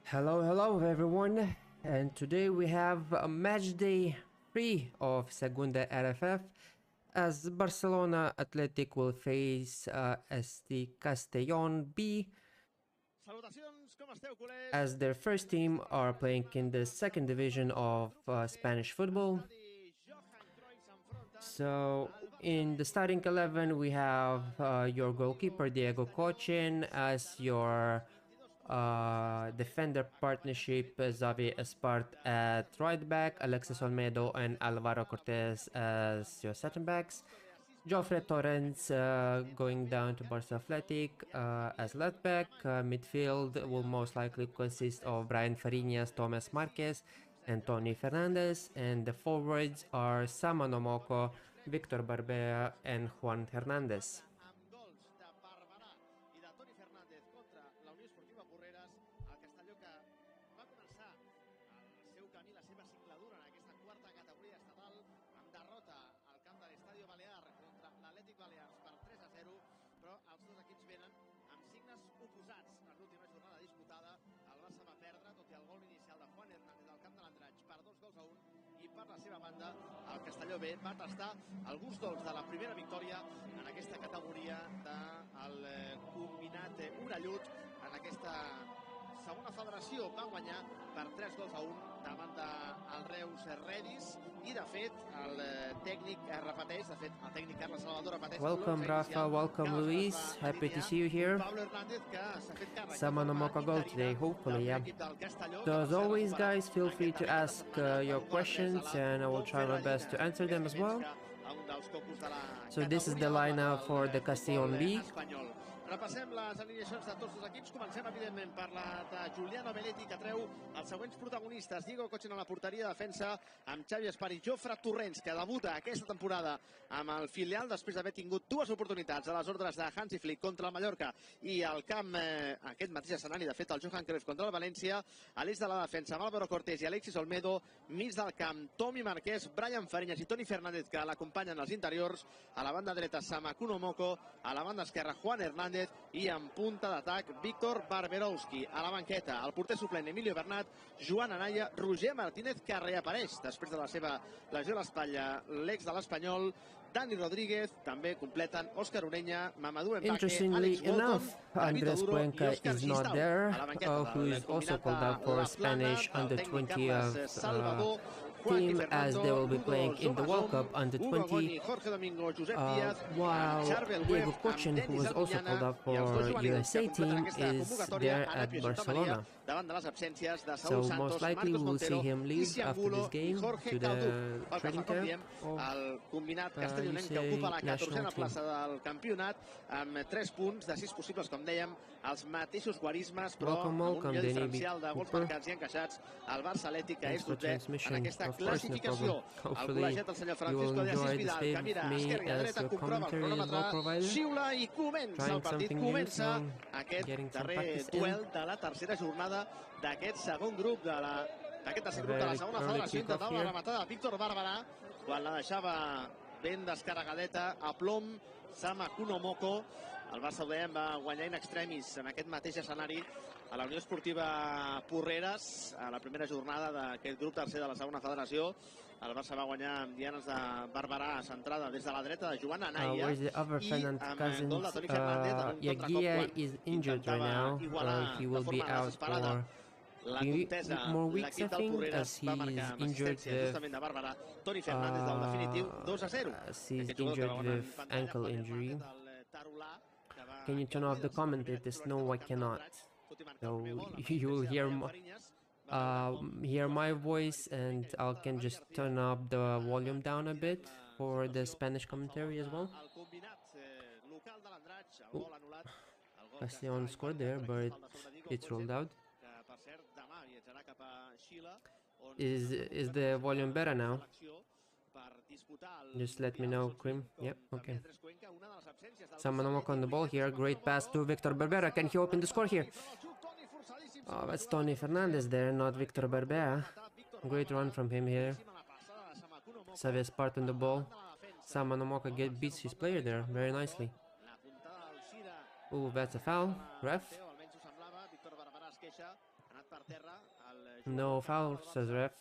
Hello everyone, and today we have a match day 3 of Segunda RFF as Barcelona Atletic will face the Castellon B as their first team are playing in the second division of Spanish football. So in the starting 11 we have your goalkeeper Diego Cochin as your defender partnership, Xavi Espart at right back, Alexis Olmedo and Alvaro Cortez as your center backs, Jofre Torrens going down to Barça Athletic as left back. Midfield will most likely consist of Brian Fariñas, Thomas Marquez and Tony Fernandez, and the forwards are Sama Nomoko, Victor Barbea and Juan Hernandez. El Castelló B va tastar alguns gols de la primera victòria en aquesta categoria del combinat orellut en aquesta segona federació. Va guanyar per 3-1 davant del Reus Redis i de fet el tècnic repeteix, el tècnic Carles Salvador repeteix. Welcome Rafa, welcome Luis, happy to see you here. Someone on Mocha goal today, hopefully, yeah. So as always guys, feel free to ask your questions and I will try my best to answer them as well. So this is the lineup for the Castellon B. Repassem les alineacions de tots els equips. Comencem, evidentment, per la de Juliano Belletti, que treu els següents protagonistes. Diego Cochin a la porteria, defensa amb Xavi Espart i Jofre Torrens, que debuta aquesta temporada amb el filial després d'haver tingut dues oportunitats a les ordres de Hansi Flick contra el Mallorca i al camp, aquest mateix escenari, de fet, el Johan Cruyff contra el València. A l'eix de la defensa, amb Álvaro Cortés i Alexis Olmedo. Mig del camp, Tommy Marquès, Brian Fariñas i Toni Fernández, que l'acompanyen als interiors. A la banda dreta, Sama Kunomoko. A la banda esquerra, Juan Hernández. I en punta d'atac, Víctor Barberowski. A la banqueta, el porter suplent Emilio Bernat, Joan Anaya, Roger Martínez, que reapareix després de la seva lesió a l'espatlla, l'ex de l'Espanyol, Dani Rodríguez, també completen Òscar Ureña, Mamadou Mbacké, Interestingly enough, Andres Cuenca is not there, who is also called up for Spanish under-20 team as they will be playing in the World Cup under-20, while Diego Cochin, who was also called up for USA team, is there at Barcelona. So most likely we will see him leave after this game to the training camp of ocupa la 14a plaça del campionat amb 3 punts de 6 possibles, com dèiem, els mateixos guarismes, però amb un millor diferencial de gols marcats i encaixats. El Barça Atlètic, que és 12è en aquesta classificació. El col·legiat, el senyor Francisco de Asís Vidal, que mira a esquerra i a dreta, comprova el cronòmetre, xiula i comença el partit. Comença aquest darrer duel de la tercera jornada d'aquest segon grup de la segona federació. Intentava la rematada de Víctor Bàrbara quan la deixava ben descarregadeta a plom Sama Kunomoko. El Barça, ho dèiem, va guanyar in extremis en aquest mateix escenari a la Unió Esportiva Porreres a la primera jornada d'aquest grup tercer de la segona federació. El Barça va guanyar amb dianes de Barberà centrada des de la dreta de Joan Anaya i amb gol de Toni Fernández en un contracop quan intentava igualar de forma desesperada la contesa. L'equip del Porreres va marcar amb assistència justament de Bàrbara. Toni Fernández del definitiu 2-0. He's injured with ankle injury. Can you turn off the commentators? No, I cannot. So you will hear my voice and I can just turn up the volume down a bit for the Spanish commentary as well. Castellon scored there, but it's rolled out. Is the volume better now? Just let me know, Krim. Yep, okay. Someone on the ball here. Great pass to Victor Barbera. Can he open the score here? Oh, that's Tony Fernandez there, not Victor Barbera. Great run from him here. Xavi Espart on the ball. Samanomoka beats his player there very nicely. Oh, that's a foul. Ref. No foul, says ref.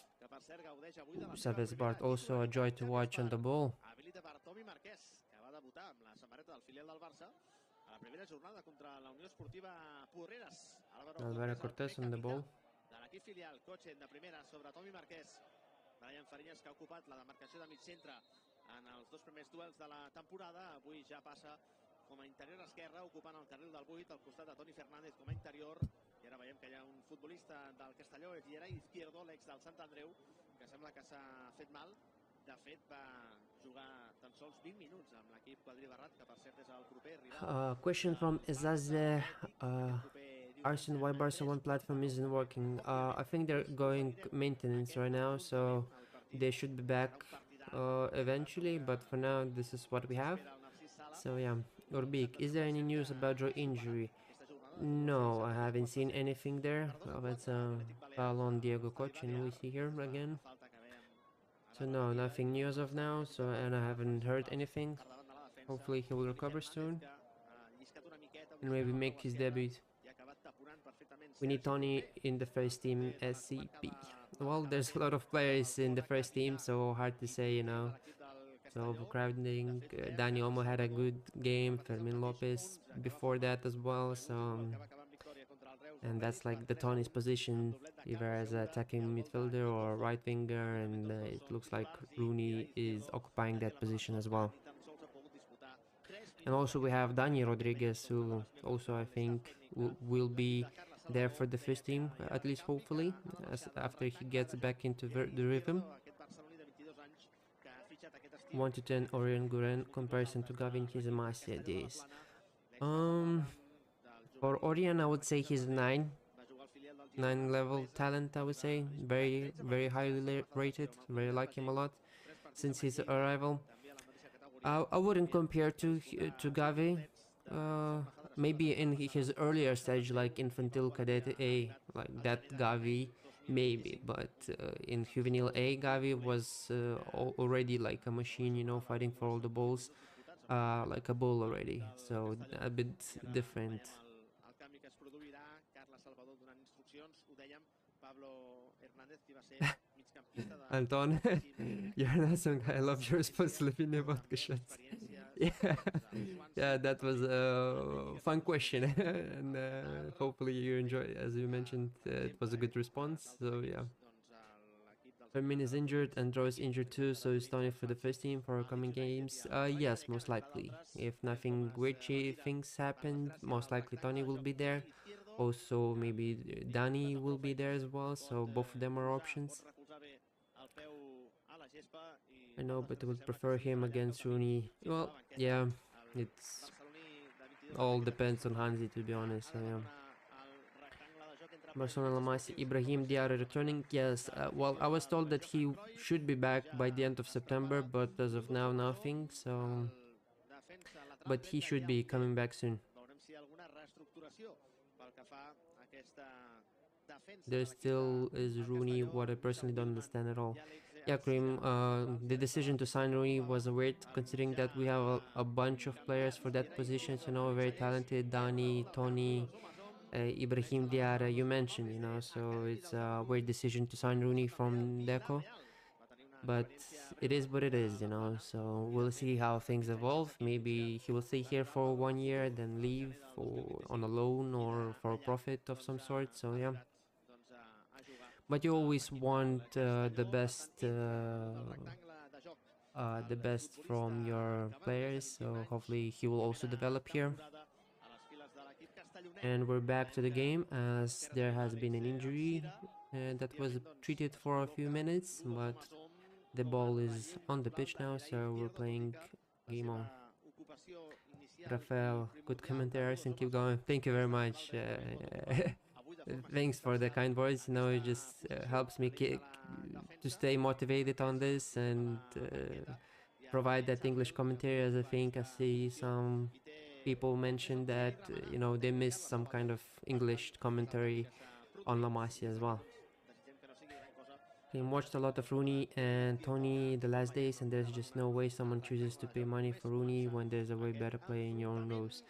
Saves Bart, also a joy to watch on the ball. Habilita per Tomi Marquès, que va debutar amb la samarreta del filial del Barça a la primera jornada contra la Unió Esportiva Porreres. Álvaro Cortés on the ball. De l'equip filial, Cotxen de primera sobre Tomi Marquès. Brian Fariñas, que ha ocupat la demarcació de mig centre en els dos primers duels de la temporada. Avui ja passa com a interior esquerre, ocupant el carril del 8 al costat de Toni Fernández com a interior. I ara veiem que hi ha un futbolista del Castelló, Egiera Izquierdo, l'ex del Sant Andreu, que sembla que s'ha fet mal. De fet, va jugar tan sols 20 minuts amb l'equip quadribarrat, que per cert és el proper rival. Question from Ezaze. Arsen, why Barça One platform isn't working? I think they're going maintenance right now, so they should be back eventually, but for now this is what we have. So yeah, Urbik, is there any news about your injury? No, I haven't seen anything there. Well, that's foul on Diego Cochin we see here again. So no, nothing new as of now, so, and I haven't heard anything. Hopefully he will recover soon and maybe make his debut. We need Tony in the first team SCP. Well, there's a lot of players in the first team, so hard to say, you know. So overcrowding. Dani Olmo had a good game. Fermin Lopez before that as well. So, and that's like the Tony's position, either as an attacking midfielder or right winger, and it looks like Rooney is occupying that position as well. And also we have Dani Rodriguez, who also I think will be there for the first team, at least hopefully, after he gets back into the rhythm. 1 to 10 Orion Guren comparison to Gavin his Masia days. For Orion I would say he's 9 level talent, I would say. Very highly rated, very like him a lot since his arrival. I wouldn't compare to Gavi. Maybe in his earlier stage, like Infantil Cadet A, like that Gavi, maybe. But in Juvenile A, Gavi was already like a machine, you know, fighting for all the balls, like a bull already. So a bit different. Anton, you're an awesome guy. I love your response to Lavinia vodka shots. Yeah, that was a fun question, and hopefully you enjoy. As you mentioned, it was a good response. So yeah. Fermin is injured, and Andro is injured too, so is Tony for the first team for coming games? Yes, most likely. If nothing weird things happen, most likely Tony will be there. Also, maybe Dani will be there as well, so both of them are options. I know, but I would prefer him against Rooney. Well, yeah, it's all depends on Hansi, to be honest, so yeah. Barcelona Lamasi, Ibrahim Diarra returning? Yes, well, I was told that he should be back by the end of September, but as of now, nothing, so... But he should be coming back soon. There still is Rooney, what I personally don't understand at all. Yeah, Karim, the decision to sign Rooney was weird, considering that we have a bunch of players for that position, you know, very talented, Dani, Tony, Ibrahim Diarra, you mentioned, you know, so it's a weird decision to sign Rooney from Deco. But it is what it is, you know, so we'll see how things evolve. Maybe he will stay here for 1 year, then leave on a loan or for a profit of some sort, so yeah. But you always want the best from your players, so hopefully he will also develop here. And we're back to the game, as there has been an injury that was treated for a few minutes, but the ball is on the pitch now, so we're playing game on. Rafael, good commentaries and keep going. Thank you very much. Thanks for the kind words. You know, it just helps me to stay motivated on this and provide that English commentary, as I think I see some people mention that, you know, they miss some kind of English commentary on La Masia as well. I watched a lot of Rooney and Tony the last days, and there's just no way someone chooses to pay money for Rooney when there's a way better player in your own rows.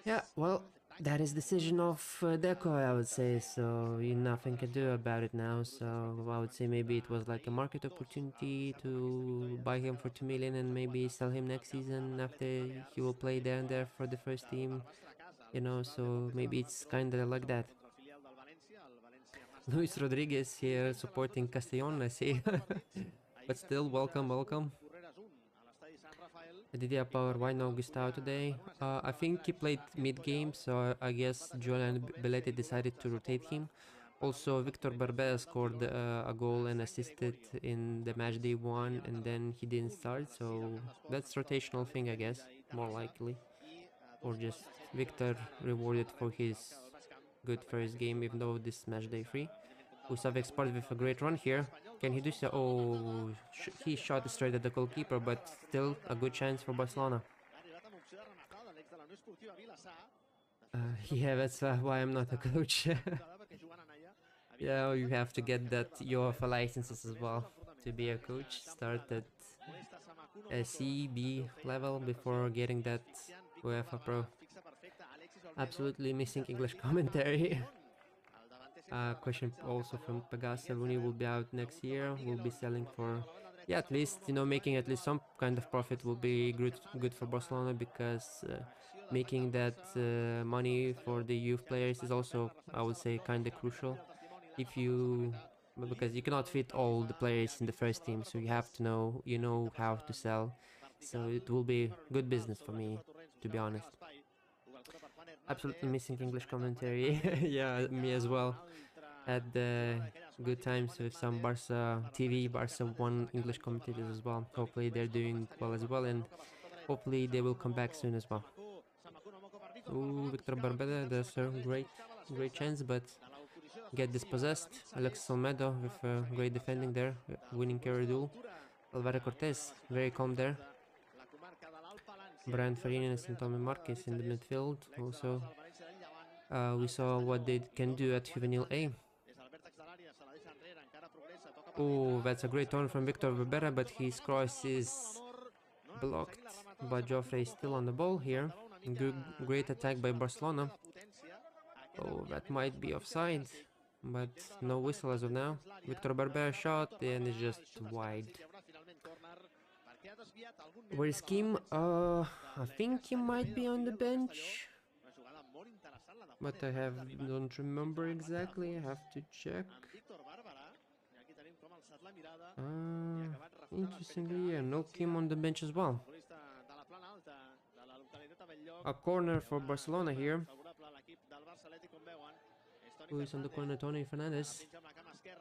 Yeah, well, That is decision of Deco, I would say, so nothing can do about it now. So I would say maybe it was like a market opportunity to buy him for 2 million and maybe sell him next season after he will play down there for the first team, you know, so maybe it's kind of like that. Luis Rodriguez here supporting Castellon, I see. But still, welcome. Didier Power, why no Gustavo today? I think he played mid-game, so I guess Julian Belletti decided to rotate him. Also, Victor Barbera scored a goal and assisted in the match day 1, and then he didn't start, so that's rotational thing, I guess, more likely. Or just Victor rewarded for his good first game, even though this match day 3. Gustav Export with a great run here. Can he do so? Oh, he shot straight at the goalkeeper, but still a good chance for Barcelona. Yeah, that's why I'm not a coach. Yeah, you have to get that UEFA licenses as well to be a coach. Start at a C, B level before getting that UEFA Pro. Absolutely missing English commentary. Question also from Pegasa. Rooney will be out next year. We'll be selling for, yeah, at least, you know, making at least some kind of profit will be good for Barcelona, because making that money for the youth players is also, I would say, kind of crucial. Because you cannot fit all the players in the first team, so you have to know how to sell. So it will be good business for me, to be honest. Absolutely missing English commentary. Yeah, me as well. Had good times with some Barça TV, Barça 1 English commentators as well. Hopefully they're doing well as well, and hopefully they will come back soon as well. Ooh, Victor Barbeda, that's a great chance, but get dispossessed. Alexis Olmedo with great defending there, winning carry duel. Alvaro Cortez, very calm there. Brian Farina and Santomé Marquez in the midfield. Also, we saw what they can do at Juvenil A. Oh, that's a great turn from Victor Verbera, but his cross is blocked. But Joffrey is still on the ball here. Great attack by Barcelona. Oh, that might be offside, but no whistle as of now. Victor Barbera shot and it's just wide. Where is Kim? I think he might be on the bench, but I don't remember exactly. I have to check. Interestingly, yeah, no Kim on the bench as well. A corner for Barcelona here. Who is on the corner? Tony Fernandez.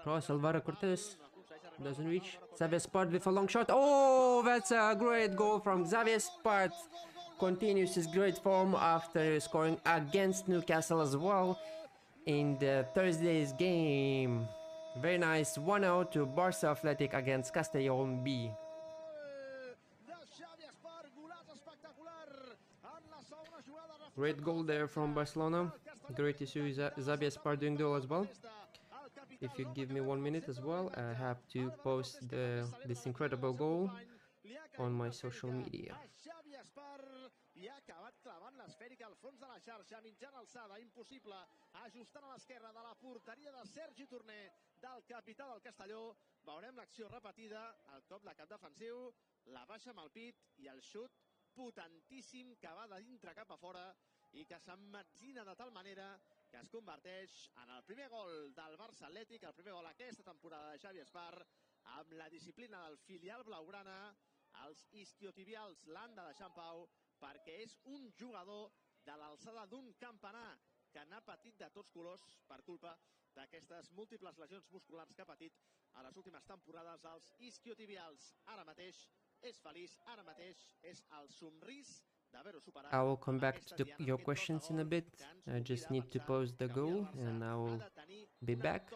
Cross, Alvaro Cortez. Doesn't reach. Xavier Spart with a long shot. Oh, that's a great goal from Xavier Spart. Continues his great form after scoring against Newcastle as well in the Thursday's game. Very nice 1-0 to Barça Athletic against Castellon B. Great goal there from Barcelona. Great to see Xavier Spart doing goal as well. If you give me 1 minute as well, I have to post this incredible goal on my social media. I ha acabat clavant l'esfèrica al fons de la xarxa, mitjana alçada, impossible, ajustant a l'esquerra de la porteria de Sergi Torner, del capità del Castelló. Veurem l'acció repetida, el cop de cap defensiu, la baixa amb el pit i el xut potentíssim que va de dintre cap a fora i que s'emmetzina de tal manera que es converteix en el primer gol del Barça Atlètic, el primer gol aquesta temporada de Xavi Espart, amb la disciplina del filial blaugrana. Els isquiotibials l'han de deixar en pau, perquè és un jugador de l'alçada d'un campanar que n'ha patit de tots colors per culpa d'aquestes múltiples lesions musculars que ha patit a les últimes temporades als isquiotibials. Ara mateix és feliç, ara mateix és el somrís d'haver-ho superat. I will come back to your questions in a bit. I just need to post the goal and I will be back.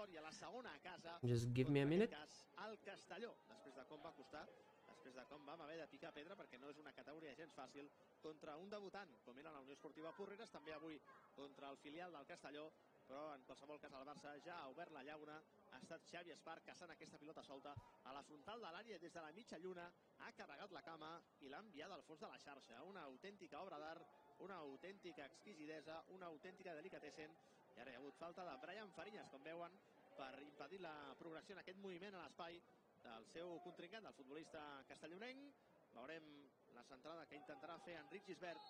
Just give me a minute. El Castelló, després de com va costar, després de com vam haver de picar pedra, perquè no és una categoria gens fàcil, contra un debutant, com era la Unió Esportiva Porreres, també avui contra el filial del Castelló, però en qualsevol cas el Barça ja ha obert la llauna. Ha estat Xavi Espart caçant aquesta pilota solta a la frontal de l'àrea des de la mitja lluna, ha carregat la cama i l'ha enviat al fons de la xarxa. Una autèntica obra d'art una autèntica exquisidesa, una autèntica delicatessen, i ara hi ha hagut falta de Brian Fariñas, com veuen, per impedir la progressió en aquest moviment a l'espai del seu contrincant, del futbolista castellonenc. Veurem la centrada que intentarà fer Enric Gisbert,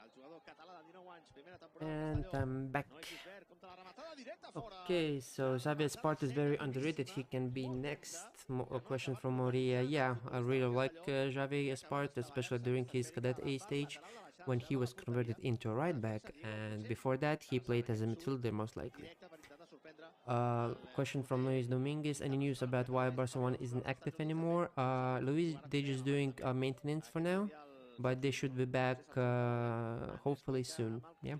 el jugador català de 19 anys, primera temporada And Castelló. I'm back. No és Gisbert, compta la rematada directa fora. Okay, so Xavier Spart is very underrated. He can be next. A question from Moria. Yeah, I really like Xavier Spart, especially during his cadet A stage when he was converted into a right back, and before that he played as a midfielder most likely. Question from Luis Dominguez. Any news about why Barcelona isn't active anymore? Luis, they're just doing maintenance for now, but they should be back hopefully soon. Yeah.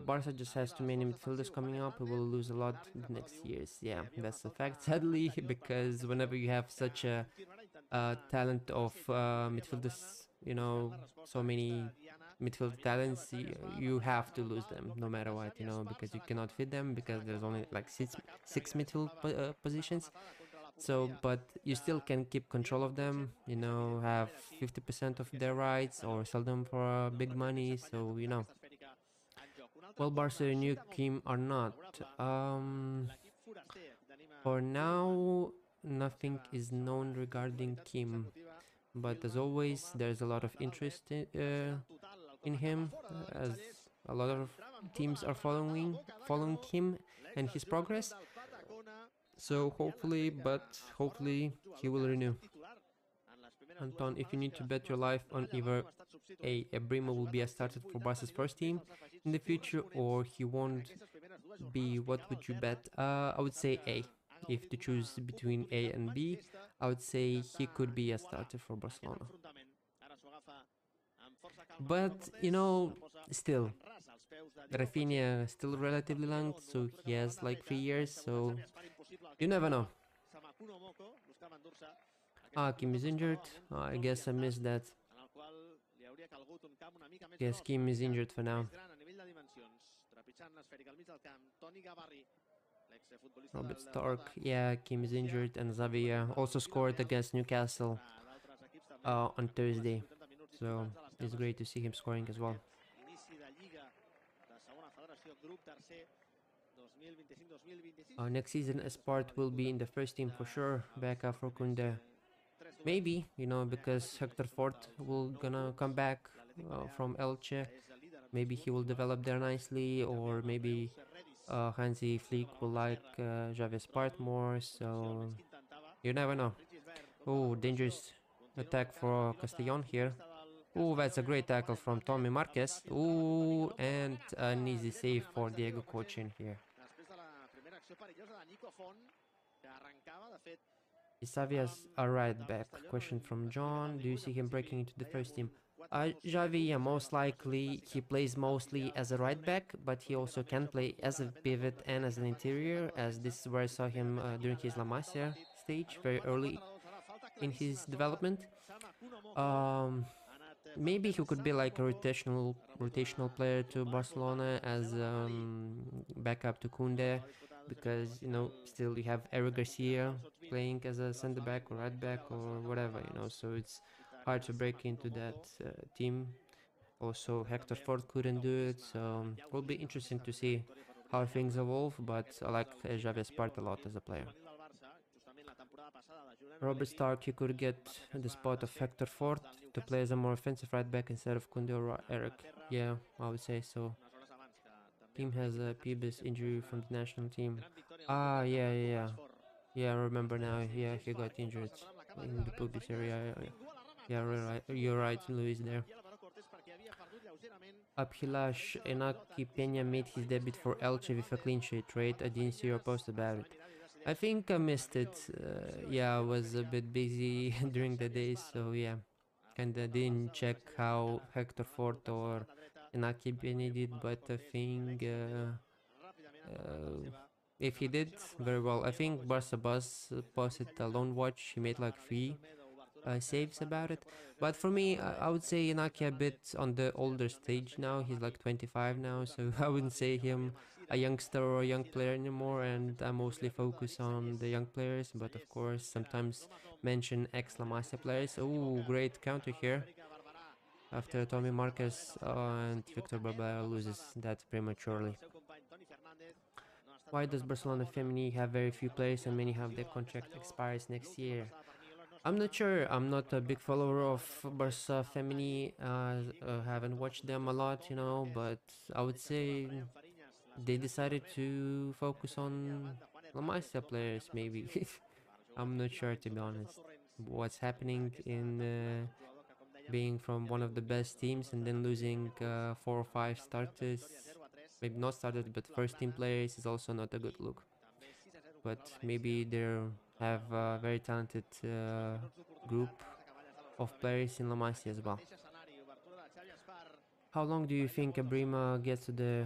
Barca just has too many midfielders coming up. We will lose a lot the next years. Yeah, that's a fact, sadly, because whenever you have such a talent of midfielders, you know, so many midfield talents, you have to lose them no matter what, you know, because you cannot fit them because there's only like six midfield positions. So, but you still can keep control of them, you know, have 50% of their rights or sell them for big money. So, you know, well, Barca knew Kim or not. For now, nothing is known regarding Kim, but as always, there's a lot of interest in him, as a lot of teams are following him and his progress. So hopefully he will renew. Anton, if you need to bet your life on either A. Brimo will be a starter for Barca's first team in the future, or he won't be, what would you bet? I would say A. If to choose between A and B, I would say he could be a starter for Barcelona. But, you know, still, Rafinha is still relatively young, so he has like 3 years, so you never know. Kim is injured. I guess I missed that. Yes, Kim is injured for now. Robert Stark, yeah, Kim is injured, and Xavier also scored against Newcastle on Thursday, so it's great to see him scoring as well. Next season, Espart will be in the first team for sure, backup for Kunde. Maybe, you know, because Hector Fort will gonna come back from Elche. Maybe he will develop there nicely, or maybe Hansi Flick will like Javier Spart more, so you never know. Oh, dangerous attack for Castellon here. Oh, that's a great tackle from Tommy Marquez. Oh, and an easy save for Diego Cochin here. Is Xavi's a right back? Question from John. Do you see him breaking into the first team? Xavi, yeah, most likely he plays mostly as a right back, but he also can play as a pivot and as an interior, as this is where I saw him during his La Masia stage, very early in his development. Maybe he could be like a rotational player to Barcelona as backup to Koundé, because, you know, still you have Eric Garcia playing as a center back or right back or whatever, you know, so it's hard to break into that team. Also, Hector Ford couldn't do it, so it will be interesting to see how things evolve, but I like Javier Espart a lot as a player. Robert Stark, you could get the spot of Hector Ford to play as a more offensive right back instead of Koundé or Eric. Yeah, I would say so. Team has a pubis injury from the national team. Yeah, I remember now. Yeah, he got injured in the pubis area. Yeah, you're right, Luis there. Abhilash Enaki Peña made his debut for Elche with a clean sheet, right? I didn't see your post about it. I think I missed it. Yeah, I was a bit busy during the day, so yeah. Kinda didn't check how Hector Fort or Enaki Peña did, but I think if he did, very well. I think Barça Bus posted a lone watch. He made like 3 saves about it. But for me, I would say Inaki a bit on the older stage now. He's like 25 now, so I wouldn't say him a youngster or a young player anymore, and I mostly focus on the young players, but of course sometimes mention ex-La Masia players. Oh, great counter here. after Tommy Marquez and Victor Barbera loses that prematurely. Why does Barcelona Femini have very few players and many have their contract expires next year? I'm not sure. I'm not a big follower of Barça Femini. Haven't watched them a lot, you know, but I would say they decided to focus on La Masia players, maybe. I'm not sure, to be honest. What's happening in being from one of the best teams and then losing 4 or 5 starters, maybe not starters, but first team players is also not a good look. But maybe they have a very talented group of players in La Masia as well. How long do you think Abrima gets to the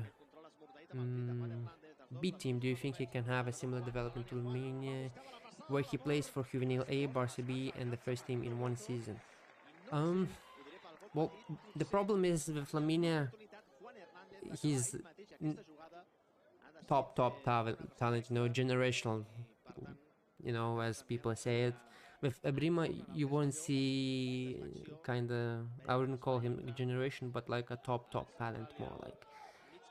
B team? Do you think he can have a similar development to Romania, where he plays for Juvenil A, Barça B, and the first team in one season? Well, the problem is with Flaminia, he's top talent, you know, generational, you know, as people say it. With Abrima, you won't see kinda, I wouldn't call him a generation, but like a top talent more like.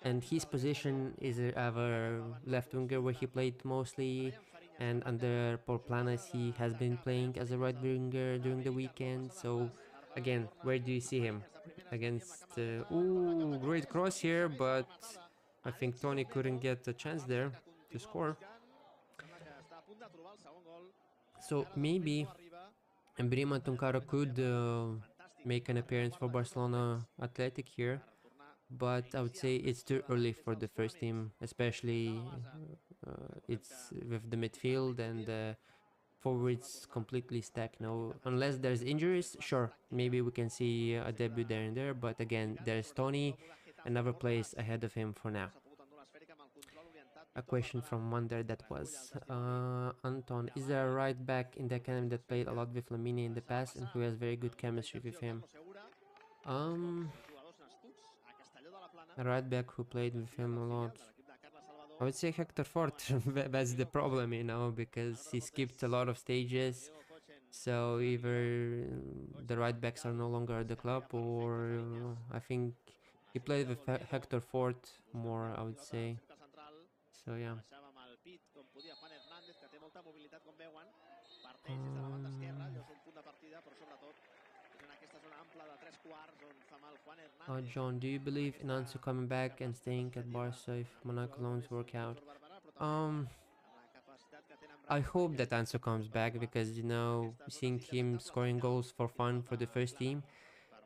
And his position is either left winger, where he played mostly, and under Paul Planas he has been playing as a right winger during the weekend. So again, where do you see him? Against ooh, great cross here, but I think Tony couldn't get a chance there to score. So maybe Brima Tunkara could make an appearance for Barcelona Atletic here, but I would say it's too early for the first team, especially it's with the midfield and forwards completely stacked now. Unless there's injuries, sure, maybe we can see a debut there and there, but again, there's Tony, another place ahead of him for now. A question from Wonder that was Anton, is there a right back in the academy that played a lot with Lamine in the past and who has very good chemistry with him? A right back who played with him a lot, I would say Hector Fort. That's the problem, you know, because he skipped a lot of stages. So either the right backs are no longer at the club, or I think he played with Hector Fort more, I would say. So yeah. John, do you believe in Ansu coming back and staying at Barca if Monaco loans work out? I hope that Ansu comes back because, you know, seeing him scoring goals for fun for the first team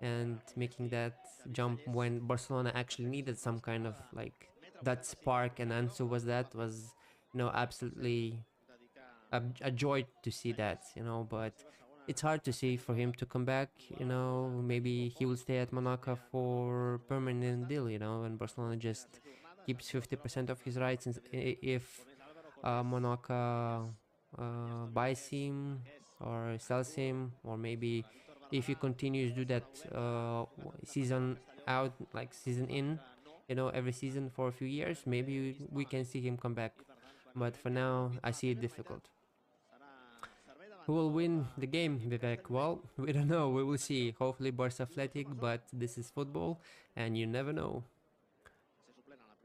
and making that jump when Barcelona actually needed some kind of like that spark, and Ansu was you know, absolutely a joy to see that, you know, but it's hard to see for him to come back, you know. Maybe he will stay at Monaco for permanent deal, you know, and Barcelona just keeps 50% of his rights if Monaco buys him or sells him, or maybe if he continues to do that season out, like season in, you know, every season for a few years, maybe we can see him come back. But for now, I see it difficult. Who will win the game, Vivek? Well, we don't know. We will see. Hopefully Barça Athletic, but this is football, and you never know.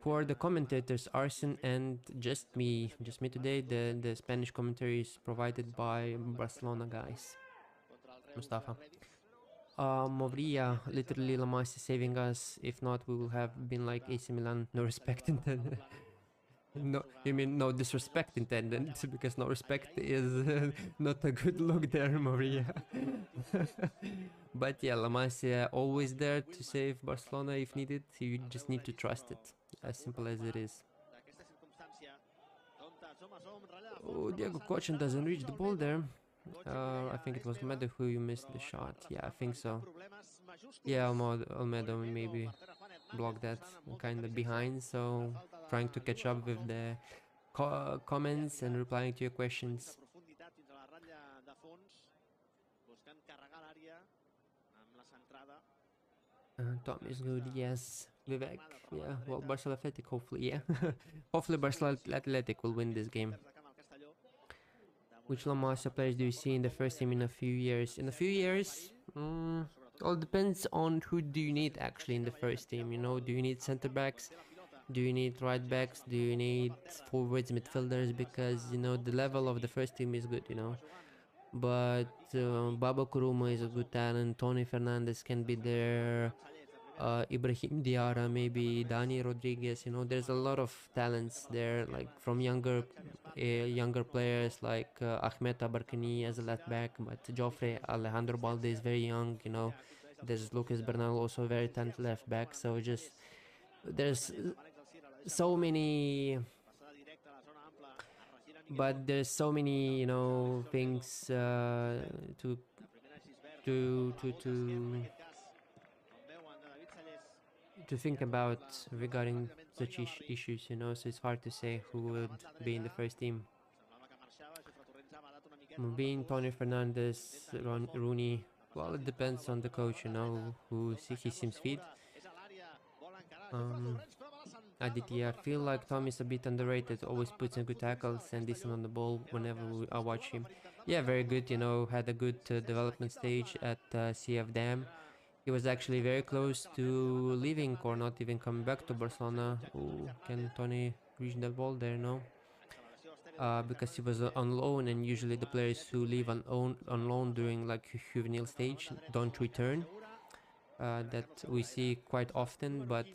Who are the commentators? Arsen and just me. Just me today. The Spanish commentary is provided by Barcelona guys. Mustafa. Movria, literally La Masia saving us. If not, we will have been like AC Milan. No respect intended. No, you mean no disrespect intended, because no respect is not a good look there, Movria. But yeah, La Masia always there to save Barcelona if needed. You just need to trust it. As simple as it is. Oh, Diego Cochin doesn't reach the ball there. I think it was Almedo who missed the shot. Yeah, I think so. Yeah, Almedo maybe blocked that, kind of behind, so trying to catch up with the comments and replying to your questions. Tom is good, yes. Vivek, yeah. Well, Barcelona Athletic, hopefully, yeah. Hopefully Barcelona Athletic will win this game. Which La Masia players do you see in the first team in a few years? In a few years? All depends on who do you need actually in the first team. You know, do you need center backs? Do you need right backs? Do you need forwards, midfielders? Because you know the level of the first team is good. You know, but Baba Kuruma is a good talent. Tony Fernandez can be there. Ibrahim Diarra, maybe Dani Rodriguez. You know, there's a lot of talents there, like from younger players like Ahmed Abarkani as a left back, but Joffrey Alejandro Balde is very young. You know, there's Lucas Bernal, also very talented left back. So just there's so many, but there's so many, you know, things to to to to to think about regarding such issues, you know, so it's hard to say who would be in the first team. Being Tony Fernandez, Rooney, well, it depends on the coach, you know, who he seems fit. Aditya, I feel like Tom is a bit underrated, always puts in good tackles and decent on the ball whenever I watch him. Yeah, very good, you know, had a good development stage at CF Dam. He was actually very close to leaving or not even coming back to Barcelona. Ooh, can Tony reach the ball there? No. Because he was on loan, and usually the players who leave on loan during like juvenile stage don't return. That we see quite often, but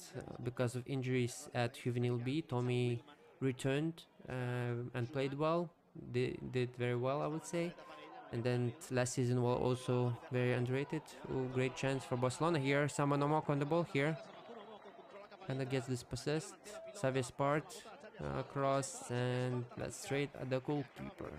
because of injuries at juvenile B, Tommy returned and played well. Did very well, I would say. And then last season was also very underrated. Ooh, great chance for Barcelona here. Saman Omok on the ball here. And gets dispossessed. Xavier Spart cross, and that's straight at the goalkeeper.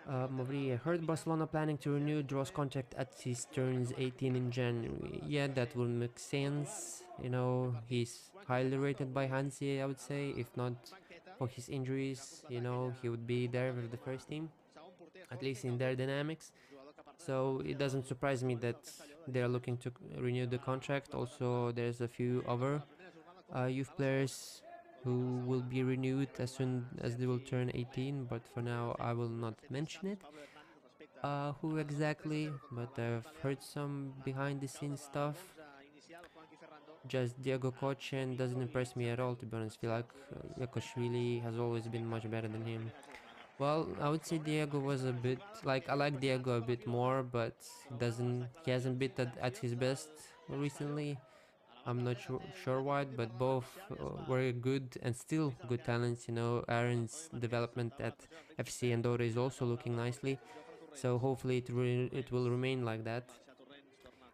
Mavri, I heard Barcelona planning to renew Dro's contract at his turns 18 in January. Yeah, that would make sense. You know, he's highly rated by Hansi, I would say. If not for his injuries, you know, he would be there with the first team, at least in their dynamics. So it doesn't surprise me that they're looking to renew the contract. Also, there's a few other youth players who will be renewed as soon as they will turn 18, but for now I will not mention it. Who exactly, but I've heard some behind the scenes stuff. Just Diego Kochen doesn't impress me at all, to be honest. I feel like Yakoshvili has always been much better than him. Well, I would say Diego was a bit like, I like Diego a bit more, but he hasn't been at his best recently. I'm not sure why, but both were good and still good talents. You know, Aaron's development at FC Andorra is also looking nicely, so hopefully it will remain like that.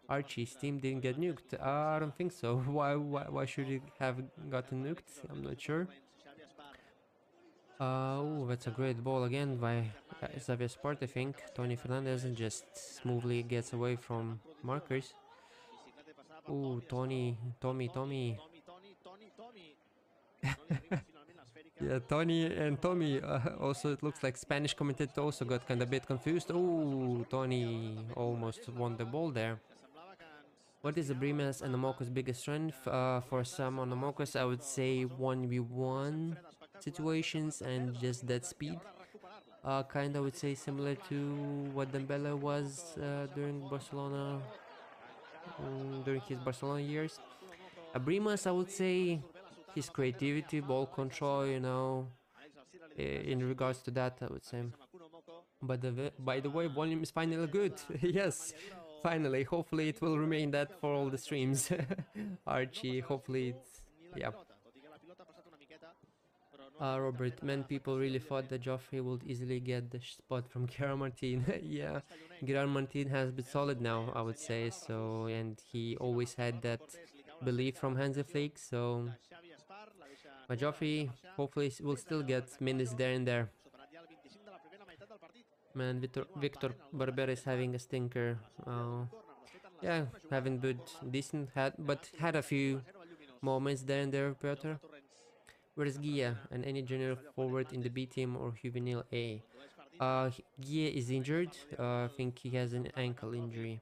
Archie's team didn't get nuked. I don't think so. Why should it have gotten nuked? I'm not sure. Oh, that's a great ball again by Xavier Sport, I think. Tony Fernandez just smoothly gets away from markers. Oh, Tommy. Yeah, Tony and Tommy. Also, it looks like Spanish commentator also got kind of a bit confused. Oh, Tony almost won the ball there. What is Abrimas and Omoko's biggest strength? For some on Omokos, I would say 1v1 situations and just that speed. Kind of would say similar to what Dembele was during Barcelona, during his Barcelona years. Abrimas, I would say his creativity, ball control, you know, in regards to that, I would say. But by the way, volume is finally good. Yes, finally. Hopefully it will remain that for all the streams. Archie, hopefully it's, yeah. Robert, man, people really thought that Joffrey would easily get the spot from Gerard Martin. Yeah, Gerard Martin has been solid now, I would say, so, and he always had that belief from Hansi Flick, so... But Joffrey hopefully will still get minutes there and there. Man, Victor Barbera is having a stinker. Yeah, having good, decent, but had a few moments there and there, Piotr. Where's Gia and any junior forward in the B team or juvenile A? Gia is injured. I think he has an ankle injury.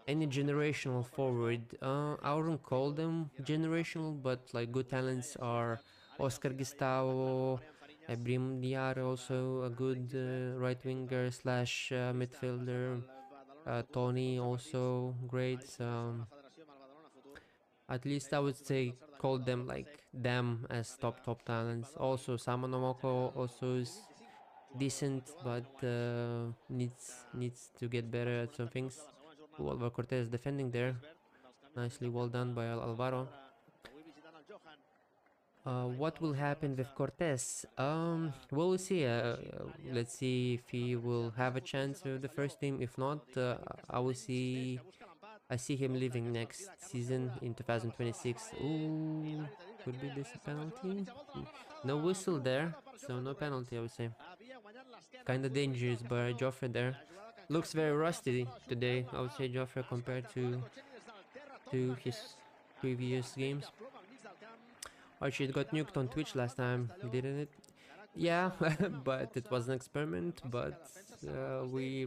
Any generational forward? I wouldn't call them generational, but like good talents are Oscar Gustavo, Ebrim Diar, also a good right winger slash midfielder. Tony also great. At least I would say call them like them as top talents. Also Samanomoko also is decent, but needs to get better at some things. Alvaro Cortez defending there, nicely well done by Alvaro. What will happen with Cortez? We'll see. Let's see if he will have a chance with the first team. If not, I see him leaving next season in 2026. Ooh, could be this a penalty? No whistle there, so no penalty, I would say. Kinda dangerous by Joffre there. Looks very rusty today, I would say, Joffre, compared to his previous games. Archie, it got nuked on Twitch last time, didn't it? Yeah, but it was an experiment, but we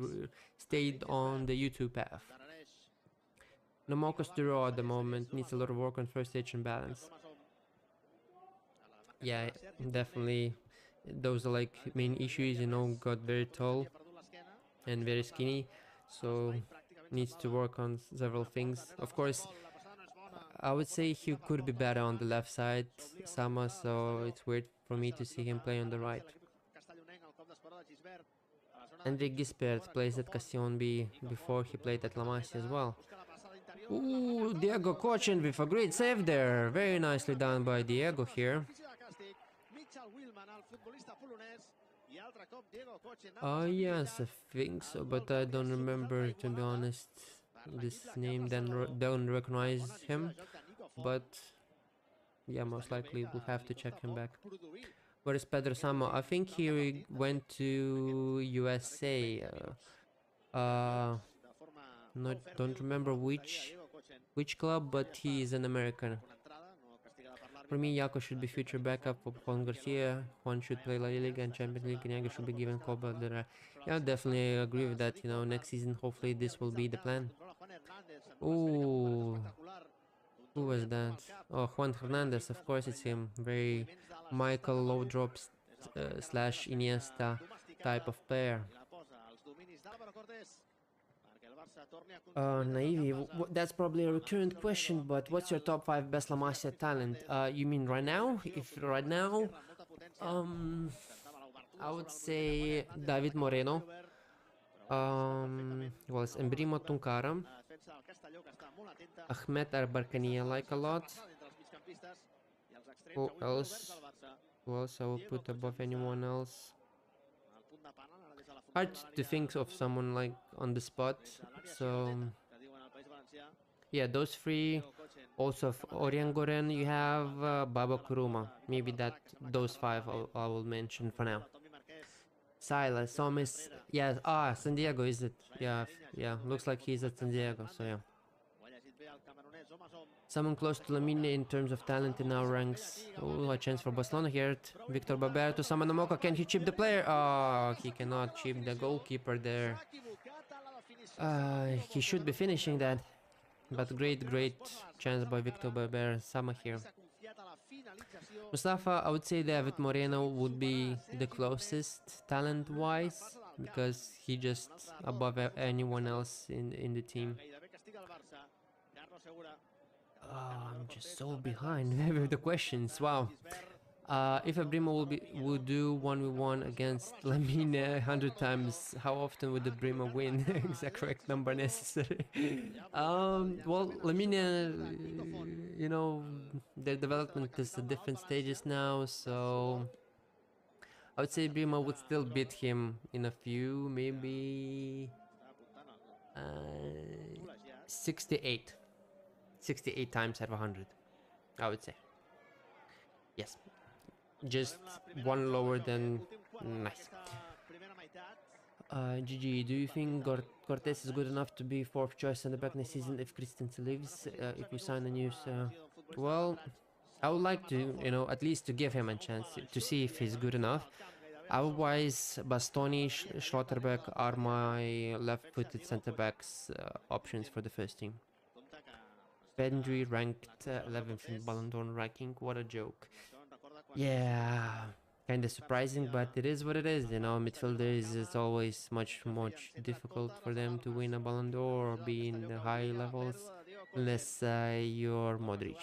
stayed on the YouTube path. Nomoko's to raw at the moment, needs a lot of work on first stage and balance. Yeah, definitely. Those are like main issues, you know, got very tall and very skinny, so needs to work on several things. Of course, I would say he could be better on the left side, Sama, so it's weird for me to see him play on the right. Enric Gispert plays at Castellon B before he played at La Masia as well. Ooh, Diego Cochin with a great save there. Very nicely done by Diego here. Yes, I think so, but I don't remember, to be honest, this name, don't recognize him, but yeah, most likely we'll have to check him back. Where is Pedro Samo? I think he went to USA. Don't remember which club, but he is an American. For me, Yako should be future backup for Juan Garcia. Juan should play La Liga and Champions League, and Yago should be given Copa del Rey. Yeah, I definitely agree with that. You know, next season, hopefully this will be the plan. Ooh, who was that? Oh, Juan Hernandez, of course it's him. Very Michael low drops slash Iniesta type of player. Naive, that's probably a recurrent question, but what's your top 5 best La Masia talent? You mean right now? If right now, I would say David Moreno. Was Embrimo Tunkara. Ahmed Arbarkani I like a lot. Who else? Who else I will put above anyone else? Hard to think of someone like on the spot, so yeah, those three. Also Orion Goren, you have Baba Kuruma. Maybe those 5 I will mention for now. Silas, Somis, yeah, San Diego, is it? Yeah, looks like he's at San Diego, so yeah. Someone close to Lamine in terms of talent in our ranks. Oh, a chance for Barcelona here. Victor Barber to Samanamoka. Can he chip the player? Oh, he cannot chip the goalkeeper there. He should be finishing that. But great chance by Victor Barber. Sama here. Mustafa, I would say David Moreno would be the closest talent-wise, because he just above anyone else in the team. I'm just so behind with the questions. Wow. If a Brimo would do 1v1 against Lamine 100 times, how often would the Brimo win? Is the correct number necessary? Well, Lamine, you know, their development is at different stages now, so I would say Brimo would still beat him in a few, maybe 68. 68 times out of 100, I would say. Yes. Just one lower than nice. GG, do you think Cortez is good enough to be 4th choice in the back next season if Christensen leaves? If we sign a news, well, I would like to, you know, at least to give him a chance to see if he's good enough. Otherwise, Bastoni, Schlotterbeck are my left-footed centre-backs options for the first team. Pedri ranked 11th in Ballon d'Or ranking. What a joke. Yeah, kind of surprising, but it is what it is. You know, midfielders is always much difficult for them to win a Ballon d'Or or be in the high levels unless you're Modric.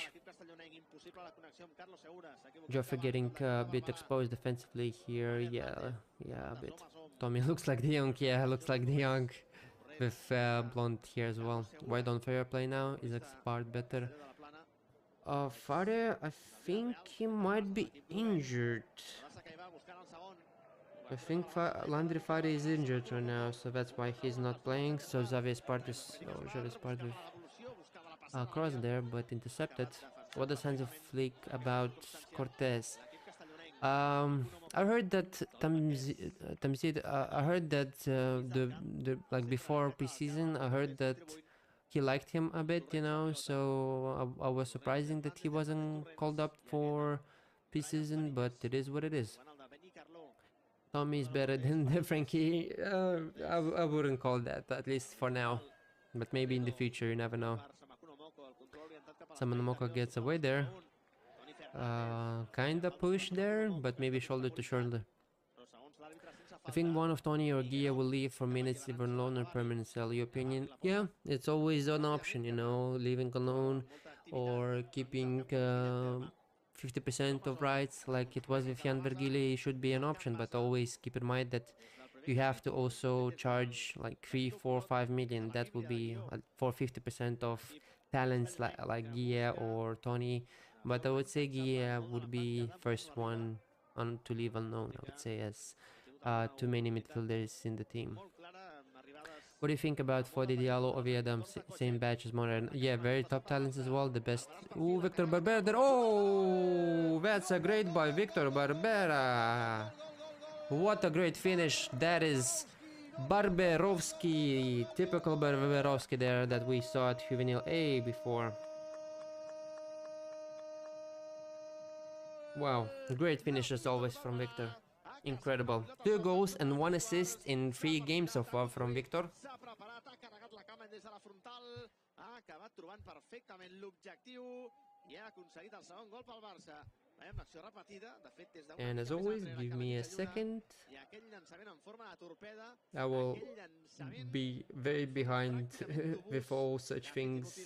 Joffrey getting a bit exposed defensively here. Yeah, a bit. Tommy looks like De Jong. Yeah, looks like De Jong with blonde hair as well. Why don't fair play now? Is Expart better? Fade, I think he might be injured. I think Landry Fade is injured right now, so that's why he's not playing. So Xavier Spart is with cross there, but intercepted. What does Hansi Flick about Cortez? I heard that Tamzid. I heard that the like before preseason, I heard that he liked him a bit, you know. So I was surprising that he wasn't called up for preseason, but it is what it is. Tommy is better than Frankie. I wouldn't call that, at least for now. But maybe in the future, you never know. Samanomoko gets away there. Kinda push there, but maybe shoulder to shoulder. I think one of Tony or Gia will leave for minutes, either on loan or permanent sell. Your opinion? Yeah, it's always an option, you know, leaving alone or keeping 50% of rights like it was with Jan Vergili should be an option, but always keep in mind that you have to also charge like 3, 4, 5 million. That will be for 50% of talents like Gia or Tony. But I would say Gia would be first one on to leave unknown, I would say, as too many midfielders in the team. What do you think about Fode Diallo, Ovi Adams, same batch as Moran? Yeah, very top talents as well, the best. Ooh, Victor Barbera there. Oh, that's a great boy, Victor Barbera. What a great finish. That is Barberovski, typical Barberovski there that we saw at Juvenile A before. Wow, great finish as always from Victor. Incredible. 2 goals and 1 assist in 3 games so far from Victor. And as always, give me a second. I will be very behind with all such things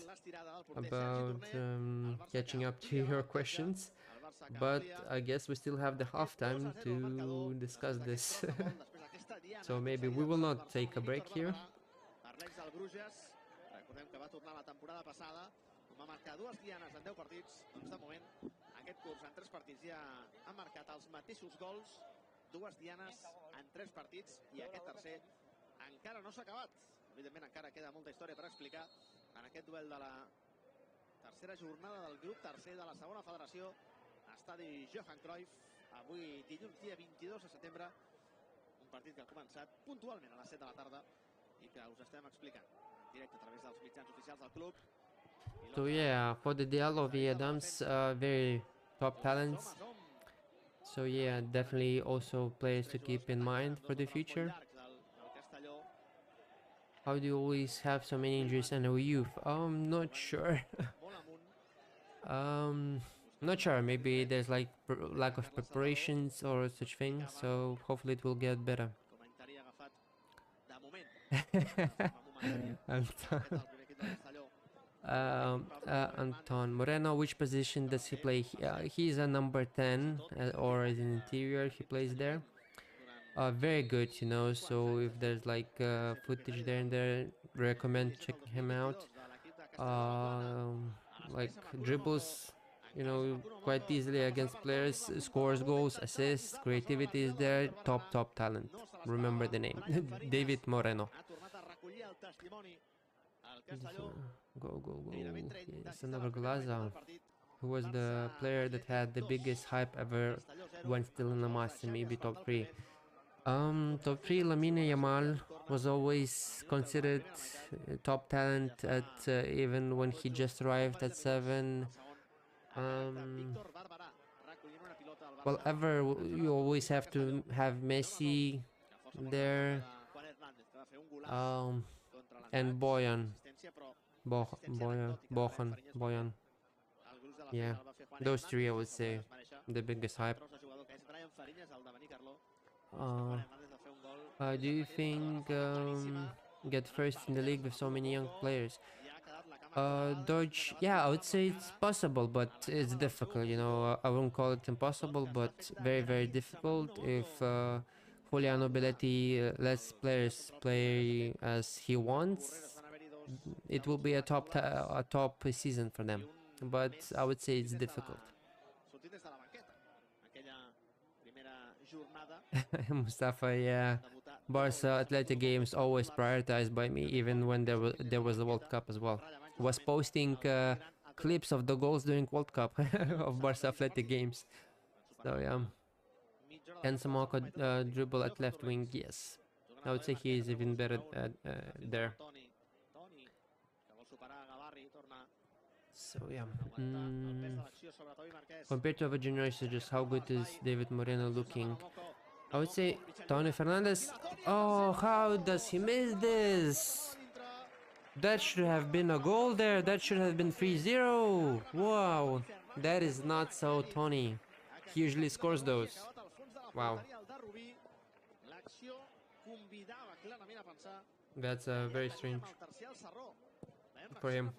about catching up to your questions. But I guess we still have the halftime to discuss this. So maybe we will not take a break here. Va marcar 2 dianes en 10 partits, doncs de moment aquest curs en 3 partits ja ha marcat els mateixos gols, 2 dianes en 3 partits i aquest tercer encara no s'ha acabat. Evidentment encara queda molta història per explicar en aquest duel de la tercera jornada del grup tercer de la segona federació, estadi Johan Cruyff, avui dilluns dia 22 de setembre, un partit que ha començat puntualment a les 7 de la tarda i que us estem explicant en directe a través dels mitjans oficials del club. So yeah, for the Diallo v Adams, very top talents. So yeah, definitely also players to keep in mind for the future. How do you always have so many injuries and no youth? Not sure. Not sure. Maybe there's like lack of preparations or such thing. So hopefully it will get better. Anton Moreno, which position does he play? He's a number 10 or as an interior, he plays there. Very good, you know, so if there's like footage there and there, recommend checking him out. Like dribbles, you know, quite easily against players, scores goals, assists, creativity is there, top talent. Remember the name, David Moreno. Go. Yes, another Glaza, who was the player that had the biggest hype ever when still in the master, maybe top 3. Top 3, Lamine Yamal was always considered top talent at even when he just arrived at 7. Well, you always have to have Messi there, and Boyan. Yeah, those 3 I would say the biggest hype. Do you think get first in the league with so many young players? Dodge, yeah, I would say it's possible, but it's difficult, you know. I wouldn't call it impossible, but very, very difficult. If Juliano Belletti lets players play as he wants, it will be a top season for them. But I would say it's difficult. Mustafa, yeah. Barça Atletic games always prioritized by me, even when there was a World Cup as well. Was posting clips of the goals during World Cup of Barça Athletic games. So yeah. Can Samoko dribble at left wing? Yes. I would say he is even better there. So yeah. Compared to other generations, just how good is David Moreno looking? I would say Tony Fernandez. Oh, how does he miss this? That should have been a goal there. That should have been 3-0. Wow. That is not so Tony. He usually scores those. Wow. That's very strange for him.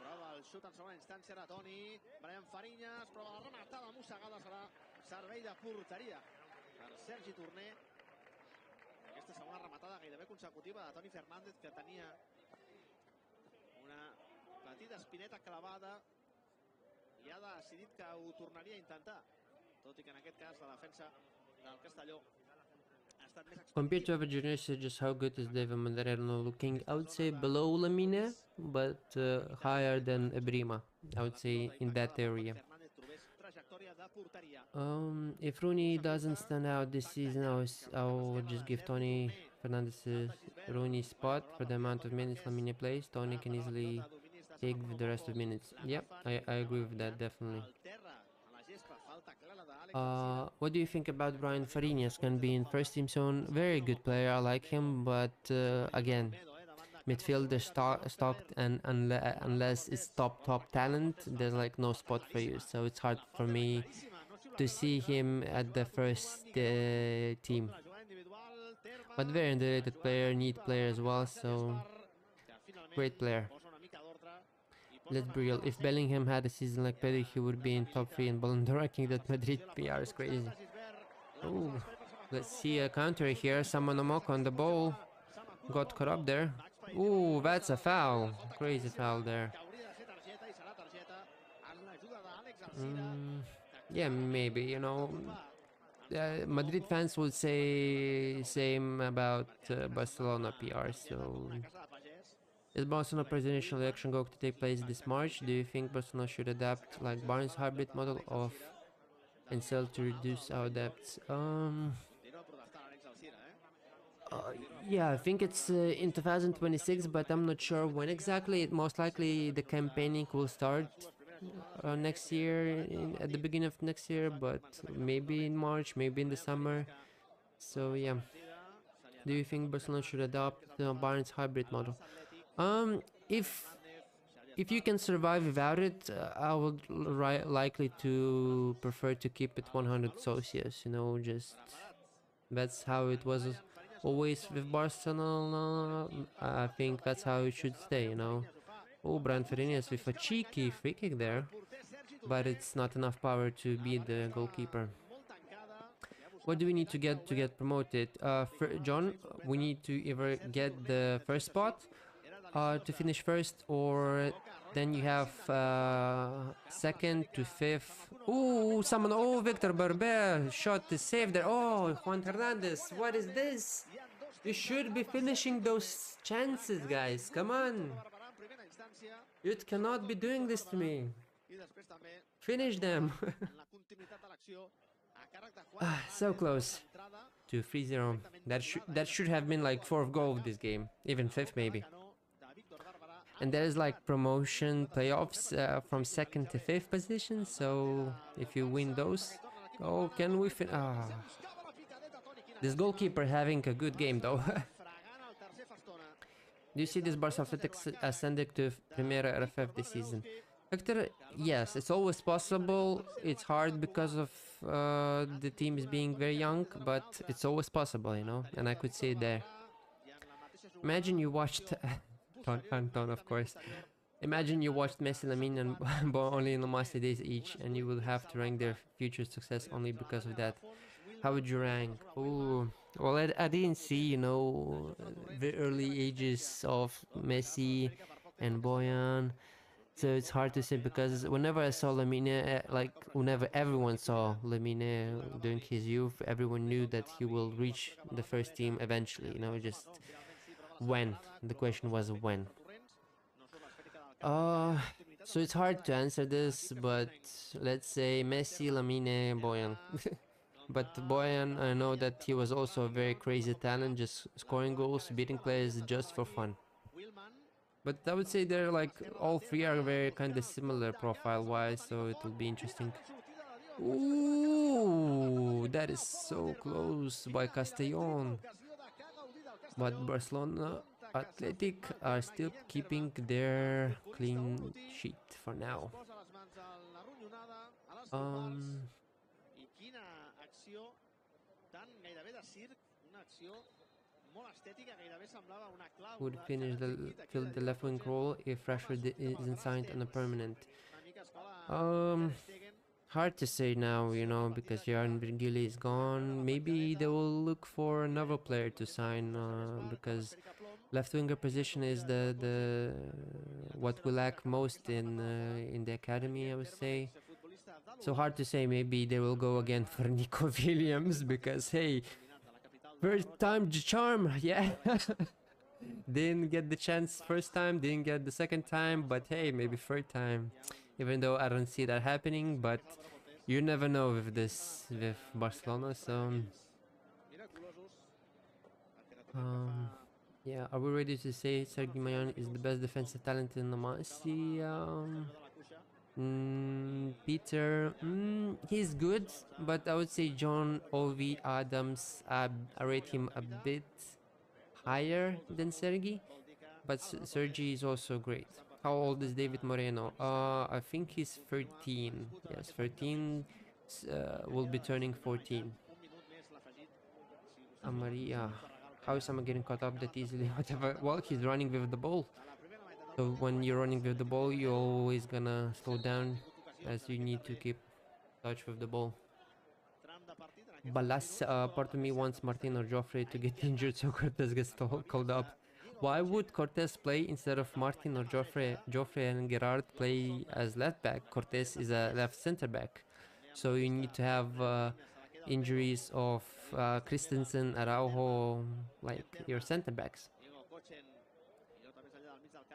Prova el xut en segona instància de Toni. Brian Fariñas, prova la rematada mossegada, serà servei de porteria per Sergi Torner. Aquesta segona rematada gairebé consecutiva de Toni Fernández, que tenia una petita espineta clavada i ha decidit que ho tornaria a intentar, tot i que en aquest cas la defensa del Castelló. Compared to other generations, just how good is David Moreno looking? I would say below Lamine, but higher than Ebrima. I would say in that area. If Rooney doesn't stand out this season, I'll just give Tony Fernandez Rooney spot for the amount of minutes Lamine plays. Tony can easily take the rest of minutes. Yep, I agree with that, definitely. What do you think about Brian Fariñas? Can be in first team zone. Very good player, I like him, but again, midfielder stocked, and unless it's top talent, there's like no spot for you. So it's hard for me to see him at the first team. But very underrated player, neat player as well. So great player. Let's be real, if Bellingham had a season like Pedri, he would be in top 3 in Ballon d'Or. Ranking. That Madrid PR is crazy. Oh, let's see a counter here. Samanomoko on the ball. Got caught up there. Ooh, that's a foul. Crazy foul there. Yeah, maybe, you know. Madrid fans would say same about Barcelona PR, so... Is Barcelona presidential election going to take place this March? Do you think Barcelona should adapt like Barnes hybrid model of and sell to reduce our debts? Yeah, I think it's in 2026, but I'm not sure when exactly. Most likely the campaigning will start next year, at the beginning of next year, but maybe in March, maybe in the summer. So yeah. Do you think Barcelona should adopt the Barnes hybrid model? If you can survive without it, I would likely to prefer to keep it 100 Celsius, you know, just that's how it was always with Barcelona. I think that's how it should stay, you know. Oh, Brian Fariñas with a cheeky free kick there, but it's not enough power to beat the goalkeeper. What do we need to get promoted? John, we need to either get the first spot to finish first, or then you have second to fifth. Ooh, someone! Oh, Victor Barber shot is saved there. Oh, Juan Hernandez, what is this? You should be finishing those chances, guys. Come on, you cannot be doing this to me. Finish them. So close to 3-0. That should have been like 4th goal of this game, even 5th maybe. And there is like promotion playoffs from 2nd to 5th position, so if you win those, oh, can we this goalkeeper having a good game though. Do you see this Barça Atletic ascending to Primera RFF this season? Hector, yes, it's always possible. It's hard because of the team is being very young, but it's always possible, you know, and I could see it there. Imagine you watched Anton, of course. Imagine you watched Messi, Lamine, and only in the master days each, and you will have to rank their future success only because of that. How would you rank? Oh, well, I didn't see, you know, the early ages of Messi and Boyan, so it's hard to say because whenever I saw Lamine, like whenever everyone saw Lamine during his youth, everyone knew that he will reach the first team eventually, you know, just when. The question was when. So it's hard to answer this, but let's say Messi, Lamine, Boyan. But Boyan, I know that he was also a very crazy talent, just scoring goals, beating players just for fun. But I would say they're like, all three are very kind of similar profile-wise, so it will be interesting. Ooh, that is so close by Castellon. But Barcelona Atletic are still keeping their clean sheet for now. Would finish fill the left wing role if Rashford isn't signed on a permanent. Hard to say now, you know, because Jaron Virgili is gone. Maybe they will look for another player to sign because left winger position is the what we lack most in the academy, I would say. So hard to say. Maybe they will go again for Nico Williams because hey, first time charm, yeah. Didn't get the chance first time, didn't get the second time, but hey, maybe third time. Even though I don't see that happening, but you never know with this, with Barcelona, so... yeah, are we ready to say Sergi Mayon is the best defensive talent in the Masi? Peter, he's good, but I would say John Ovi Adams, I rate him a bit higher than Sergi, but Sergi is also great. How old is David Moreno? I think he's 13. Yes, 13. Will be turning 14. Maria. How is someone getting caught up that easily? Whatever. Well, he's running with the ball. So when you're running with the ball, you're always gonna slow down as you need to keep touch with the ball. Balas, part of me wants Martin or Joffrey to get injured so Cortez gets called up. Why would Cortez play instead of Martin or Joffrey? Joffrey and Gerard play as left back. Cortez is a left center back. So you need to have injuries of Christensen, Araujo, like your center backs.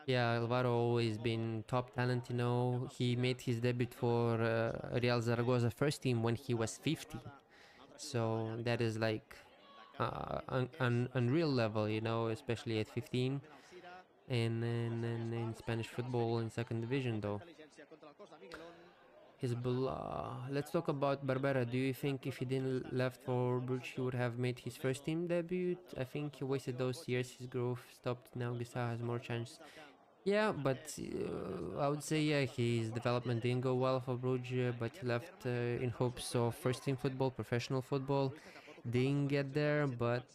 Yeah, Alvaro always been top talent, you know. He made his debut for Real Zaragoza first team when he was 50. So that is like unreal level, you know, especially at 15. And in Spanish football in second division, though. Let's talk about Barbera. Do you think if he didn't left for Bruges, he would have made his first team debut? I think he wasted those years. His growth stopped. Now Gustavo has more chance. Yeah, but I would say yeah, his development didn't go well for Bruges, but he left in hopes of first team football, professional football. Didn't get there, but